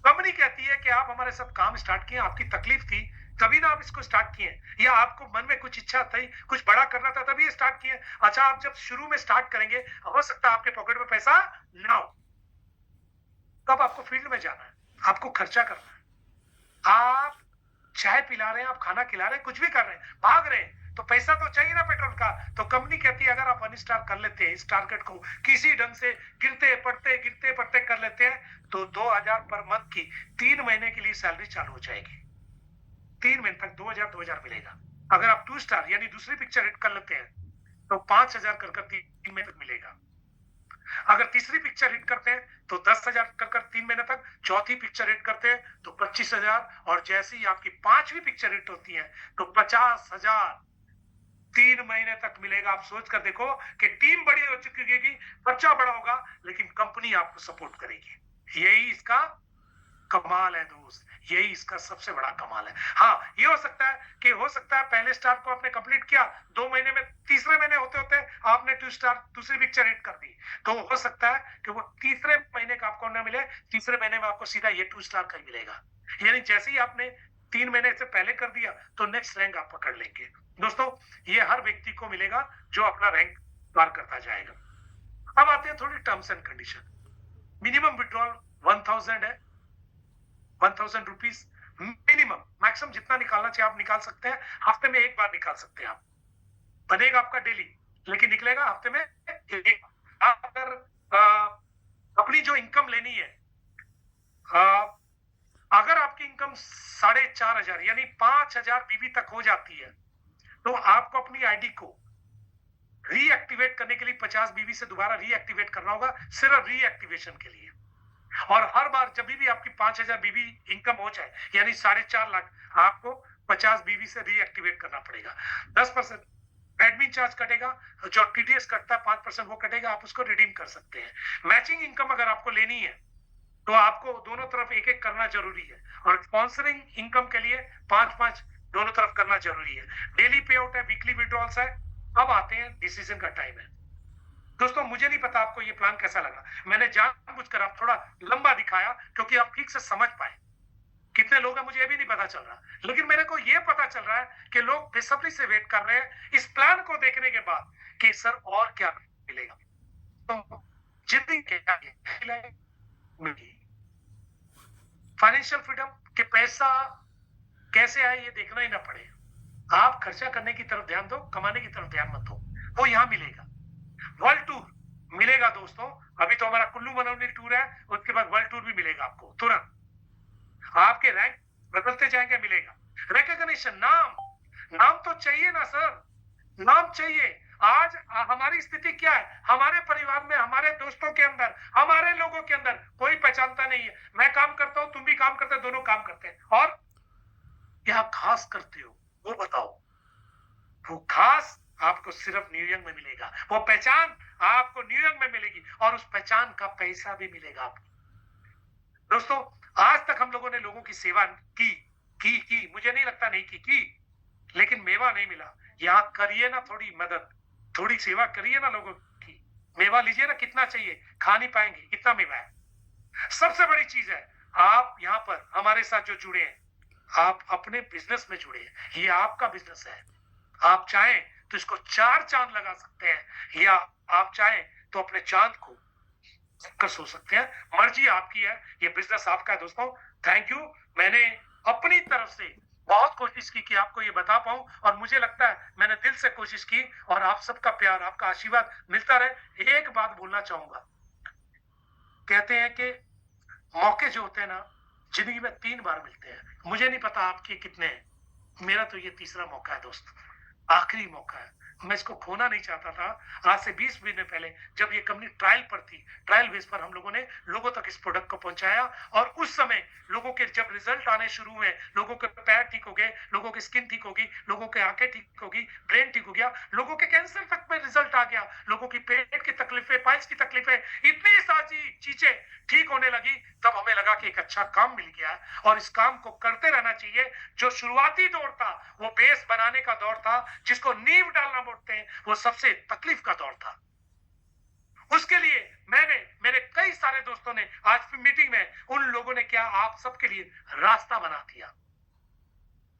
कंपनी कहती है कि आप हमारे साथ काम स्टार्ट किए, आपकी तकलीफ थी तभी ना आप इसको स्टार्ट किए, या आपको मन में कुछ इच्छा थी, कुछ बड़ा करना था तभी स्टार्ट किए। अच्छा, आप जब शुरू में स्टार्ट करेंगे, हो सकता है आपके पॉकेट में पैसा ना हो, तब आपको फील्ड में जाना है, आपको खर्चा करना है। आप चाय पिला रहे हैं, आप खाना खिला रहे हैं, कुछ भी कर रहे हैं, भाग रहे हैं, तो पैसा तो चाहिए ना पेट्रोल का। तो कंपनी कहती है अगर आप 1 स्टार कर लेते हैं, इस टारगेट को किसी ढंग से गिरते पड़ते कर लेते हैं, तो 2,000 पर मंथ की 3 महीने के लिए सैलरी चालू हो जाएगी। 3 महीने तक 2,000 मिलेगा। अगर आप 2 स्टार यानी दूसरी पिक्चर हिट कर लेते हैं, तो 5,000 कर 3 महीने तक मिलेगा। अगर तीसरी पिक्चर हिट करते हैं तो 10,000 कर 3 महीने तक, चौथी पिक्चर हिट करते हैं तो 25,000, और जैसे ही आपकी 5वीं पिक्चर हिट होती है तो 50,000 3 महीने तक मिलेगा। आप सोच कर देखो कि टीम बड़ी हो चुकी होगी, बच्चा बड़ा होगा, लेकिन कंपनी आपको सपोर्ट करेगी। यही इसका कमाल है दोस्त, यही इसका सबसे बड़ा कमाल है। हाँ, ये हो सकता है पहले स्टार को आपने कंप्लीट किया, 2 महीने में, तीसरे महीने होते होते आपने 2 स्टार दूसरी पिक्चर हिट कर दी, तो हो सकता है कि वो तीसरे महीने का आपको ना मिले, तीसरे महीने में आपको सीधा ये 2 स्टार का ही मिलेगा। यानी जैसे ही आपने 3 महीने से पहले कर दिया तो नेक्स्ट रैंक आप पकड़ लेंगे। दोस्तों ये हर व्यक्ति को मिलेगा जो अपना रैंक पार करता जाएगा। अब आते हैं थोड़ी terms and condition. Minimum withdrawal 1,000 है, 1,000 रुपीज मिनिमम। मैक्सिमम जितना निकालना चाहिए आप निकाल सकते हैं, हफ्ते में एक बार निकाल सकते हैं आप, बनेगा आपका डेली, लेकिन निकलेगा हफ्ते में एक बार। अगर अपनी जो इनकम लेनी है, अगर आपकी इनकम 4,500 यानी 5,000 बीबी तक हो जाती है, तो आपको अपनी आईडी को रीएक्टिवेट करने के लिए 50 बीबी से दोबारा रीएक्टिवेट करना होगा, सिर्फ रीएक्टिवेशन के लिए। और हर बार जब भी आपकी 5,000 बीबी इनकम हो जाए, यानी 4.5 लाख, आपको 50 बीबी से रीएक्टिवेट करना पड़ेगा। 10% एडमिन चार्ज कटेगा, जो टीडीएस कटता है 5% वो कटेगा, आप उसको रिडीम कर सकते हैं। मैचिंग इनकम अगर आपको लेनी है तो आपको दोनों तरफ एक एक करना जरूरी है, और स्पॉन्सरिंग इनकम के लिए 5-5 दोनों तरफ करना जरूरी है। डेली पे आउट है, वीकली विड्रॉल्स है। अब आते हैं डिसीजन का टाइम है। दोस्तों मुझे नहीं पता आपको ये प्लान कैसा लगा, मैंने जानबूझकर आप थोड़ा लंबा दिखाया क्योंकि आप ठीक से समझ पाए। कितने लोग हैं मुझे ये भी नहीं पता चल रहा, लेकिन मेरे को ये पता चल रहा है कि लोग बेसब्री से वेट कर रहे हैं इस प्लान को देखने के बाद कि सर और क्या मिलेगा। तो जिंदगी क्या मिलेगी, फाइनेंशियल फ्रीडम के पैसा कैसे आए ये देखना ही ना पड़े। आप खर्चा करने की तरफ ध्यान दो, कमाने की तरफ ध्यान मत दो, वो यहां मिलेगा। वर्ल्ड टूर मिलेगा दोस्तों, अभी तो हमारा कुल्लू मनाली टूर है, उसके बाद वर्ल्ड टूर भी मिलेगा आपको तुरंत। आपके रैंक बदलते जाएंगे, मिलेगा रिकॉग्निशन। नाम तो चाहिए ना सर, नाम चाहिए। आज हमारी स्थिति क्या है, हमारे परिवार में, हमारे दोस्तों के अंदर, हमारे लोगों के अंदर कोई पहचानता नहीं है। मैं काम करता हूं, तुम भी काम करते हो, दोनों काम करते हैं, और क्या खास करते हो वो बताओ। वो खास आपको सिर्फ न्यूयॉर्क में मिलेगा, वो पहचान आपको न्यूयॉर्क में मिलेगी, और उस पहचान का पैसा भी मिलेगा आपको। दोस्तों आज तक हम लोगों ने लोगों की सेवा की, मुझे नहीं लगता नहीं की, लेकिन मेवा नहीं मिला। यहाँ करिए ना थोड़ी मदद, थोड़ी सेवा करिए ना लोगों की, मेवा लीजिए ना, कितना चाहिए, खा नहीं पाएंगे, इतना मेवा है। सबसे बड़ी चीज है, आप यहाँ पर हमारे साथ जो जुड़े हैं, आप अपने बिजनेस में जुड़े हैं, ये आपका बिजनेस है। आप चाहें तो इसको 4 चांद लगा सकते हैं, या आप चाहें तो अपने चांद को कर सो सकते हैं, मर्जी आपकी है, ये बिजनेस आपका है। दोस्तों थैंक यू, मैंने अपनी तरफ से बहुत कोशिश की कि आपको ये बता पाऊं, और मुझे लगता है मैंने दिल से कोशिश की, और आप सबका प्यार, आपका आशीर्वाद मिलता रहे। एक बात बोलना चाहूंगा, कहते हैं कि मौके जो होते हैं ना जिंदगी में 3 बार मिलते हैं, मुझे नहीं पता आपके कितने हैं, मेरा तो ये तीसरा मौका है दोस्त, आखिरी मौका है। मैं इसको खोना नहीं चाहता था। आज से 20 महीने पहले जब ये कंपनी ट्रायल पर थी, ट्रायल बेस पर हम लोगों ने लोगों तक इस प्रोडक्ट को पहुंचाया, और उस समय लोगों के जब रिजल्ट आने शुरू हुए, लोगों के पैर ठीक हो गए, लोगों की स्किन ठीक होगी, लोगों के आंखें ठीक होगी, ब्रेन ठीक हो गया, लोगों के कैंसर तक में रिजल्ट आ गया, लोगों की पेट की तकलीफें, पाइल्स की तकलीफें, इतनी सारी चीजें ठीक होने लगी, तब हमें लगा कि एक अच्छा काम मिल गया है, और इस काम को करते रहना चाहिए। जो शुरुआती दौर था वो बेस बनाने का दौर था, जिसको नींव डालना बोलते हैं, वो सबसे तकलीफ का दौर था। उसके लिए मेरे कई सारे दोस्तों ने आज मीटिंग में, उन लोगों ने क्या आप सबके लिए रास्ता बना दिया।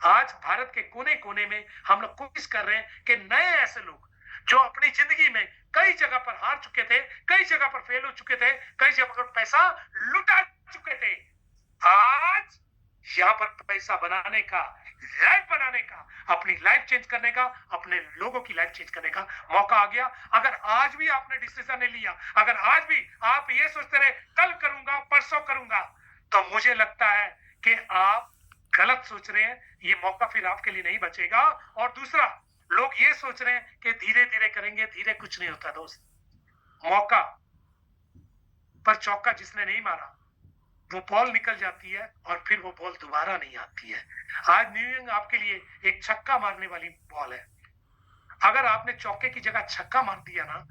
आज भारत के कोने कोने में हम लोग कोशिश कर रहे हैं कि नए ऐसे लोग जो अपनी जिंदगी में कई जगह पर हार चुके थे, कई जगह पर फेल हो चुके थे, कई जगह पर पैसा लुटा चुके थे, आज यहाँ पर पैसा बनाने का, लाइफ बनाने का, अपनी लाइफ चेंज करने का, अपने लोगों की लाइफ चेंज करने का मौका आ गया। अगर आज भी आपने डिसीजन नहीं लिया, अगर आज भी आप ये सोचते रहे कल करूंगा, परसों करूंगा, तो मुझे लगता है कि आप गलत सोच रहे हैं, ये मौका फिर आपके लिए नहीं बचेगा। और दूसरा, लोग ये सोच रहे हैं कि धीरे धीरे करेंगे, धीरे कुछ नहीं होता दोस्त। मौका पर चौका जिसने नहीं मारा, वो बॉल निकल जाती है, और फिर वो बॉल दोबारा नहीं आती है। आज न्यूयॉर्क आपके लिए एक छक्का मारने वाली बॉल है। अगर आपने चौके की जगह छक्का मार दिया ना,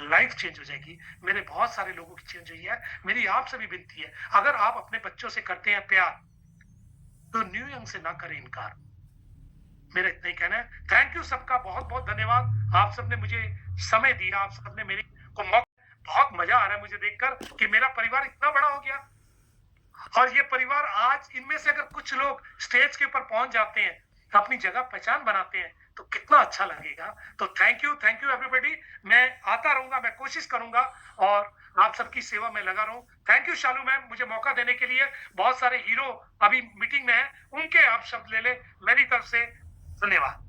लाइफ चेंज हो जाएगी। मेरे बहुत सारे लोगों की चेंज हुई है। मेरी आपसे भी विनती है, अगर आप अपने बच्चों से करते हैं प्यार, तो न्यूयॉर्क से ना करें इनकार। मेरा इतना ही कहना है। थैंक यू सबका, बहुत बहुत धन्यवाद। आप सबने मुझे समय दिया, आप सबने मेरी को मौका, बहुत मजा आ रहा है मुझे देखकर कि मेरा परिवार इतना बड़ा हो गया, और ये परिवार आज, इनमें से अगर कुछ लोग स्टेज के ऊपर पहुंच जाते हैं, अपनी जगह पहचान बनाते हैं, तो कितना अच्छा लगेगा। तो थैंक यू एवरीबॉडी। मैं आता रहूंगा, मैं कोशिश करूंगा, और आप सबकी सेवा में लगा रहूं। थैंक यू शालू मैम, मुझे मौका देने के लिए। बहुत सारे हीरो अभी मीटिंग में हैं, उनके आप शब्द ले ले मेरी तरफ से। धन्यवाद।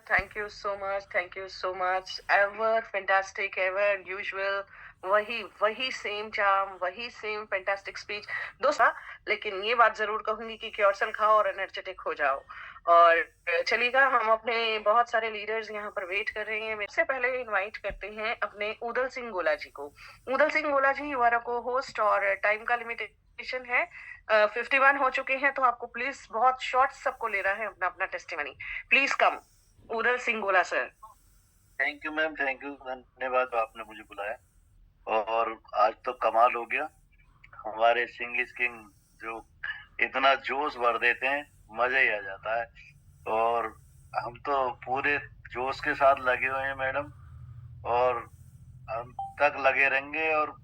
Thank you so much. Thank you so much. Ever fantastic, ever usual. वही वही सेम चार्म, वही सेम फैंटास्टिक स्पीच दोस्तों। लेकिन ये बात जरूर कहूंगी कि क्योरसेल खाओ और एनर्जेटिक हो जाओ। और चलिएगा, हम अपने बहुत सारे लीडर्स यहाँ पर वेट कर रहे हैं। सबसे पहले इनवाइट करते हैं अपने उदल सिंह गोला जी को। उदल सिंह गोला जी, यू आर अ को होस्ट और टाइम का लिमिटेशन है। 51 हो चुके हैं, तो आपको प्लीज बहुत शॉर्ट सबको लेना है अपना अपना testimony. Please come Udal Singh Gola sir. Thank you ma'am, thank you, धन्यवाद आपने मुझे बुलाया। और आज तो कमाल हो गया, हमारे सिंह इज किंग जो इतना जोश भर देते हैं, मजा ही आ जाता है। और हम तो पूरे जोश के साथ लगे हुए हैं मैडम, और हम तक लगे रहेंगे। और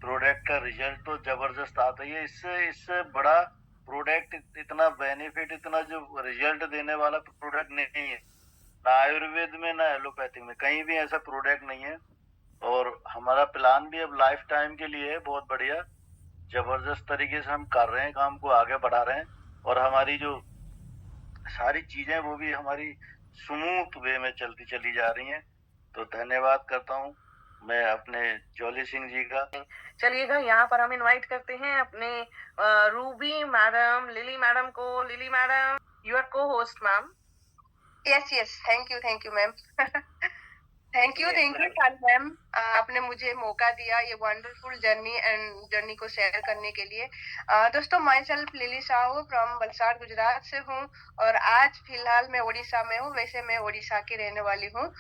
प्रोडक्ट का रिजल्ट तो जबरदस्त आता ही है। इससे बड़ा प्रोडक्ट, इतना बेनिफिट, इतना जो रिजल्ट देने वाला प्रोडक्ट नहीं है, ना आयुर्वेद में ना एलोपैथिक में, कहीं भी ऐसा प्रोडक्ट नहीं है। और हमारा प्लान भी अब लाइफ टाइम के लिए है, बहुत बढ़िया जबरदस्त तरीके से हम कर रहे हैं, काम को आगे बढ़ा रहे हैं। और हमारी जो सारी चीजें वो भी हमारी स्मूथ वे में चलती चली जा रही हैं। तो धन्यवाद करता हूँ मैं अपने जॉली सिंह जी का। चलिएगा, यहाँ पर हम इनवाइट करते हैं अपने रूबी मैडम, लिली मैडम को। लिली मैडम, यू आर को host ma'am. Yes, thank you ma'am. Thank you Shalu ma'am, आपने मुझे मौका दिया ये वंडरफुल जर्नी को शेयर करने के लिए। दोस्तों, my self lily Sahu from Valsad Gujarat से हूँ, और आज फिलहाल मैं उड़ीसा में हूँ। वैसे मैं उड़ीसा की रहने वाली हूँ।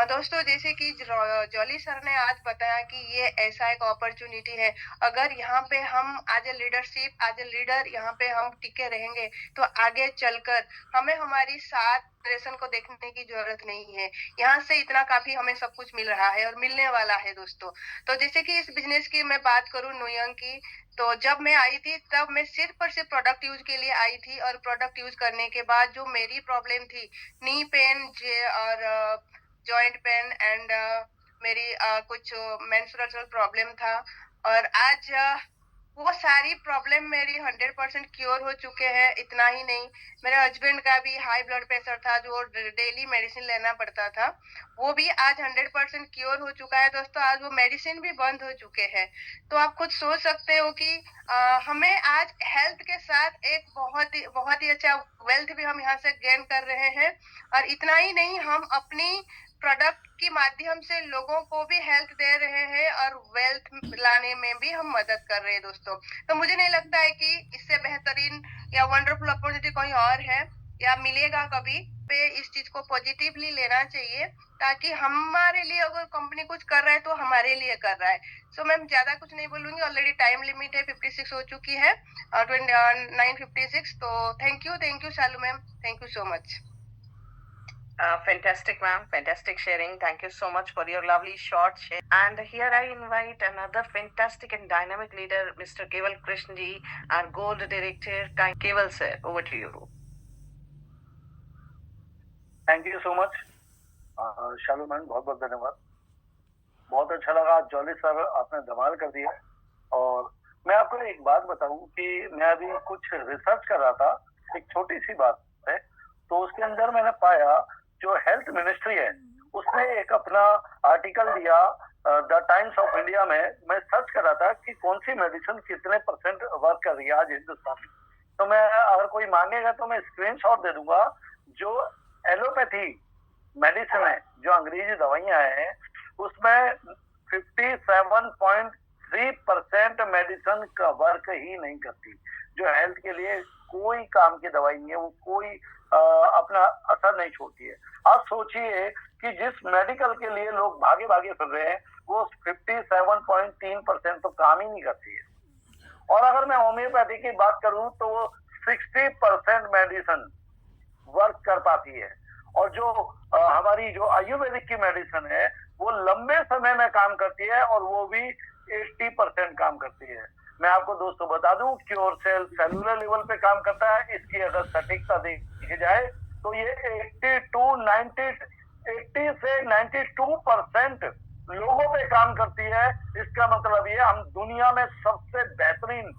दोस्तों, जैसे कि जॉली सर ने आज बताया कि ये ऐसा एक अपॉर्चुनिटी है, अगर यहाँ पे हम as a leadership, as a leader यहाँ पे हम टिके रहेंगे, तो आगे चलकर हमें हमारी 7 जनरेशन को देखने की जरूरत नहीं है। यहाँ से इतना काफी हमें सब कुछ मिल रहा है और मिलने वाला है दोस्तों। तो जैसे कि इस बिजनेस की मैं बात करूँ नुयंग की, तो जब मैं आई थी तब मैं सिर्फ और सिर्फ प्रोडक्ट यूज के लिए आई थी। और प्रोडक्ट यूज करने के बाद जो मेरी प्रॉब्लम थी, नी पेन और जॉइंट पेन एंड मेरी कुछ मेंस्ट्रुअल प्रॉब्लम था, और आज वो सारी प्रॉब्लम मेरी 100% क्योर हो चुके हैं। इतना ही नहीं, मेरे हस्बैंड का भी हाई ब्लड प्रेशर था, जो डेली मेडिसिन लेना पड़ता था, वो भी आज 100% क्योर हो चुका है दोस्तों। आज वो मेडिसिन भी बंद हो चुके हैं। तो आप खुद सोच सकते हो कि हमें आज हेल्थ के साथ एक बहुत ही अच्छा वेल्थ भी हम यहाँ से गेन कर रहे हैं। और इतना ही नहीं, हम अपनी प्रोडक्ट के माध्यम से लोगों को भी हेल्थ दे रहे हैं और वेल्थ लाने में भी हम मदद कर रहे हैं दोस्तों। तो मुझे नहीं लगता है कि इससे बेहतरीन या वंडरफुल अपॉर्चुनिटी कोई और है या मिलेगा कभी। पे इस चीज को पॉजिटिवली लेना चाहिए, ताकि हमारे लिए अगर कंपनी कुछ कर रहा है तो हमारे लिए कर रहा है। सो मैम, ज्यादा कुछ नहीं बोलूंगी, ऑलरेडी टाइम लिमिट है 56 हो चुकी है, 9:56। तो thank you Shalu ma'am, thank you so much. Fantastic, ma'am. Fantastic sharing. Thank you so much for your lovely short share. And here I invite another fantastic and dynamic leader, Mr. Keval Krishnji, our Gold Director. Keval sir, over to you. Thank you so much Shalu ma'am, बहुत बहुत धन्यवाद। बहुत अच्छा लगा jolly sir, आपने धमाल कर दिया। और मैं आपको एक बात बताऊं कि मैं अभी कुछ रिसर्च कर रहा था, एक छोटी सी बात है, तो उसके अंदर मैंने पाया जो हेल्थ मिनिस्ट्री है उसने एक अपना आर्टिकल दिया द टाइम्स ऑफ इंडिया में। मैं सर्च कर रहा था कि कौन सी मेडिसिन कितने % वर्क कर रही है आज हिंदुस्तान में। तो मैं, अगर कोई मांगेगा तो मैं स्क्रीनशॉट दे दूंगा। जो एलोपैथी मेडिसिन है, जो अंग्रेजी दवाइयां हैं, उसमें 57.3% मेडिसिन का वर्क ही नहीं करती। जो हेल्थ के लिए कोई काम की दवाई नहीं है, वो कोई अपना असर नहीं छोड़ती है। आप सोचिए कि जिस मेडिकल के लिए लोग भागे भागे फिर रहे हैं, वो 57.3% तो काम ही नहीं करती है। और अगर मैं होम्योपैथी की बात करूं तो वो 60% मेडिसिन वर्क कर पाती है। और जो हमारी जो आयुर्वेदिक की मेडिसिन है, वो लंबे समय में काम करती है, और वो भी 80% काम करती है। मैं आपको दोस्तों बता दूं, क्योर सेल सेलुलर लेवल पे काम करता है। इसकी अगर सटीकता देखी जाए तो ये 80 से 92% लोगों पे काम करती है। इसका मतलब ये, हम दुनिया में सबसे बेहतरीन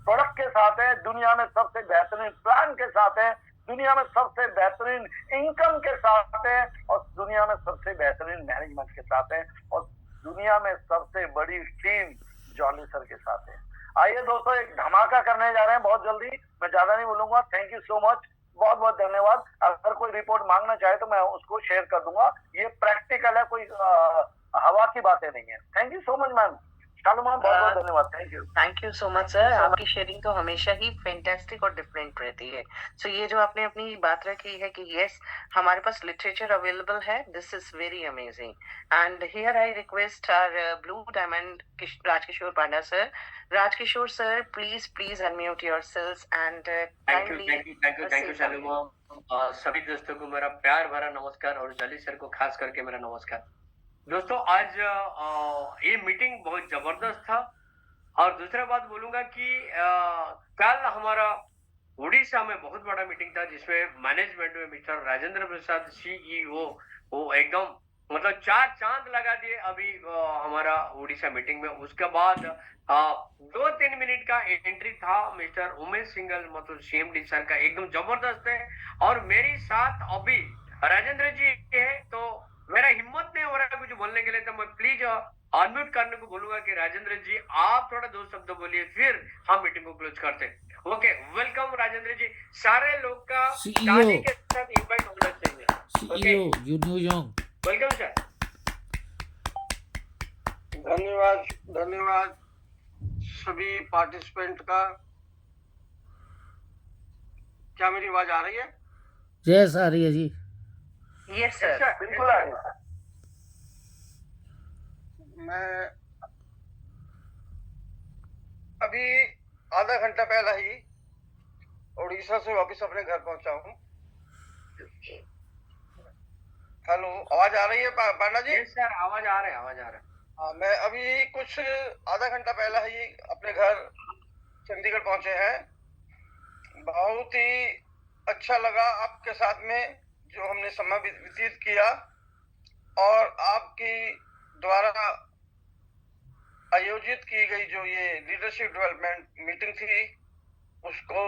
प्रोडक्ट के साथ हैं, दुनिया में सबसे बेहतरीन प्लान के साथ हैं, दुनिया में सबसे बेहतरीन इनकम के साथ हैं, और दुनिया में सबसे बेहतरीन मैनेजमेंट के साथ हैं। और दुनिया में सबसे बड़ी टीम जॉली सर के साथ है। आइए दोस्तों, एक धमाका करने जा रहे हैं बहुत जल्दी। मैं ज्यादा नहीं बोलूंगा। थैंक यू सो मच, बहुत बहुत धन्यवाद। अगर कोई रिपोर्ट मांगना चाहे तो मैं उसको शेयर कर दूंगा। ये प्रैक्टिकल है, कोई हवा की बातें नहीं है। Thank you so much ma'am. Shalu ma'am, बहुत बहुत धन्यवाद। Thank you so much sir. आपकी शेयरिंग तो हमेशा ही फैंटास्टिक और डिफरेंट रहती है। सो ये जो आपने अपनी बात रखी है कि यस हमारे पास लिटरेचर अवेलेबल है, this is very amazing. And here I request our blue diamond Rajkishore Panda sir. Rajkishore sir, please unmute yourselves and thank you Shalu ma'am. सभी दोस्तों को मेरा प्यार भरा नमस्कार और जॉली सर को खास करके मेरा नमस्कार। दोस्तों आज ये मीटिंग बहुत जबरदस्त था। और दूसरा बात बोलूंगा कि कल हमारा उड़ीसा में बहुत बड़ा मीटिंग था जिसमें मैनेजमेंट में मिस्टर राजेंद्र प्रसाद सीईओ वो एकदम मतलब 4 चांद लगा दिए अभी हमारा उड़ीसा मीटिंग में। उसके बाद 2-3 मिनट का एंट्री था मिस्टर उमेश सिंगल मतलब सीएमडी सर का, एकदम जबरदस्त है। और मेरे साथ अभी राजेंद्र जी है, तो मेरा हिम्मत नहीं हो रहा है कुछ बोलने के लिए, तो मैं प्लीज अनम्यूट करने को बोलूंगा कि राजेंद्र जी आप थोड़ा 2 शब्द बोलिए, फिर हम मीटिंग को क्लोज करते हैं। ओके, वेलकम राजेंद्र जी। सारे लोग का ताली के साथ इनवाइट होना चाहिए। CEO यून्यू योंग, वेलकम सर। धन्यवाद सभी पार्टिसिपेंट का। क्या मेरी आवाज आ रही है? जैस आ रही है जी। यस सर, बिल्कुल आ रही है। मैं अभी आधा घंटा पहला ही उड़ीसा से वापस अपने घर पहुंचा हूँ। हेलो, आवाज आ रही है पांडा जी? यस सर, आवाज आ रहा है। हाँ, मैं अभी कुछ आधा घंटा पहला ही अपने घर चंडीगढ़ पहुंचे हैं। बहुत ही अच्छा लगा आपके साथ में जो हमने समय व्यतीत किया, और आपकी द्वारा आयोजित की गई जो ये लीडरशिप डेवलपमेंट मीटिंग थी उसको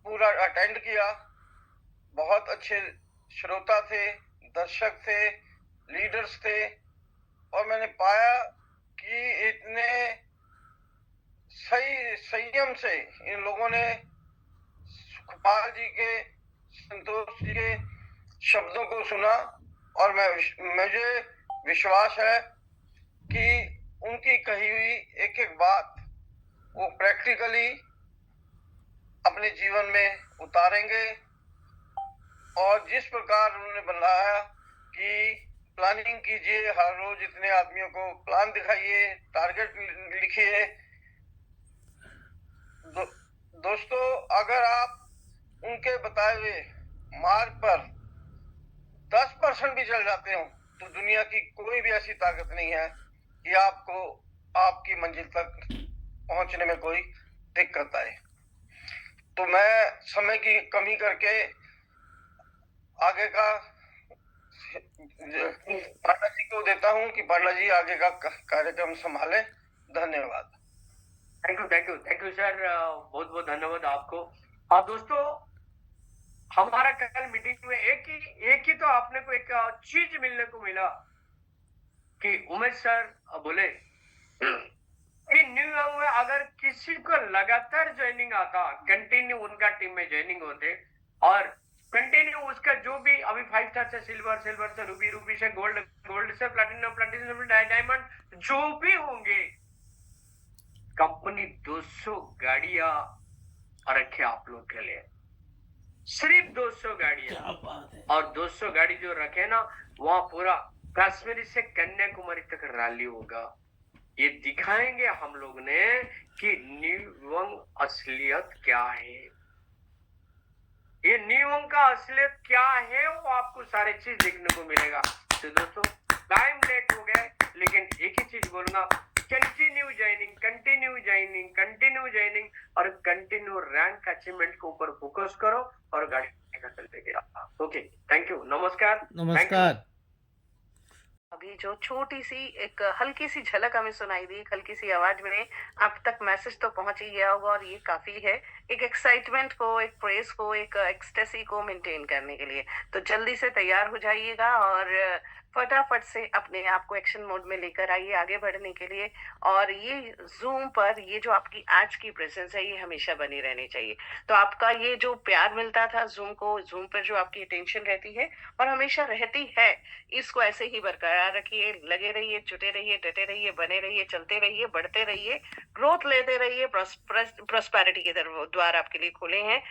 पूरा अटेंड किया। बहुत अच्छे श्रोता थे, दर्शक थे, लीडर्स थे, और मैंने पाया कि इतने सही संयम से इन लोगों ने सुखपाल जी के, संतोष जी के शब्दों को सुना, और मुझे विश्वास है कि उनकी कही हुई एक एक बात वो प्रैक्टिकली अपने जीवन में उतारेंगे। और जिस प्रकार उन्होंने बनाया कि प्लानिंग कीजिए, हर रोज इतने आदमियों को प्लान दिखाइए, टारगेट लिखिए। दोस्तों, अगर आप उनके बताए हुए मार्ग पर 10% भी चल जाते हो तो दुनिया की कोई भी ऐसी ताकत नहीं है कि आपको आपकी मंजिल तक पहुंचने में कोई दिक्कत आए। तो मैं समय की कमी करके आगे का पांडा जी को देता हूं कि पांडा जी आगे का कार्यक्रम संभाले। धन्यवाद। थैंक यू सर, बहुत बहुत धन्यवाद आपको। दोस्तों, हमारा कल मीटिंग में एक ही तो आपने को एक चीज मिलने को मिला कि उमेश सर बोले कि न्यूयॉर्क में अगर किसी को लगातार ज्वाइनिंग आता, कंटिन्यू उनका टीम में ज्वाइनिंग होते, और कंटिन्यू उसका जो भी अभी 5 स्टार से सिल्वर से रूबी से गोल्ड से प्लैटिनम डायमंड जो भी होंगे, कंपनी 200 गाड़ियां रखे आप लोग के लिए, सिर्फ 200 गाड़ियां। और 200 गाड़ी जो रखे ना, वहां पूरा कश्मीर से कन्याकुमारी तक रैली होगा। ये दिखाएंगे हम लोग ने कि न्यूयॉर्क असलियत क्या है। ये न्यूयॉर्क का असलियत क्या है वो आपको सारी चीज देखने को मिलेगा। तो दोस्तों, टाइम लेट हो गया, लेकिन एक ही चीज बोलूंगा, कंटिन्यू ज्वाइनिंग और कंटिन्यू रैंक अचीवमेंट के ऊपर फोकस करो और गाड़ी चलते गया। ओके, थैंक यू, नमस्कार। अभी जो छोटी सी एक हल्की सी झलक हमें सुनाई दी, एक हल्की सी आवाज में, अब तक मैसेज तो पहुंच ही गया होगा और ये काफी है एक एक्साइटमेंट को, एक प्रेस को, एक एक्सटेसी को मेंटेन करने के लिए। तो जल्दी से तैयार हो जाइएगा और फटाफट से अपने आप को एक्शन मोड में लेकर आइए आगे बढ़ने के लिए। और ये जूम पर ये जो आपकी आज की प्रेजेंस है ये हमेशा बनी रहनी चाहिए। तो आपका ये जो प्यार मिलता था जूम को, जूम पर जो आपकी अटेंशन रहती है और हमेशा रहती है, इसको ऐसे ही बरकरार रखिए, लगे रहिए, जुटे रहिए, डटे रहिए, बने रहिए, चलते रहिए, बढ़ते रहिए, ग्रोथ लेते रहिए। प्रॉस्पेरिटी के द्वार आपके लिए खुले हैं।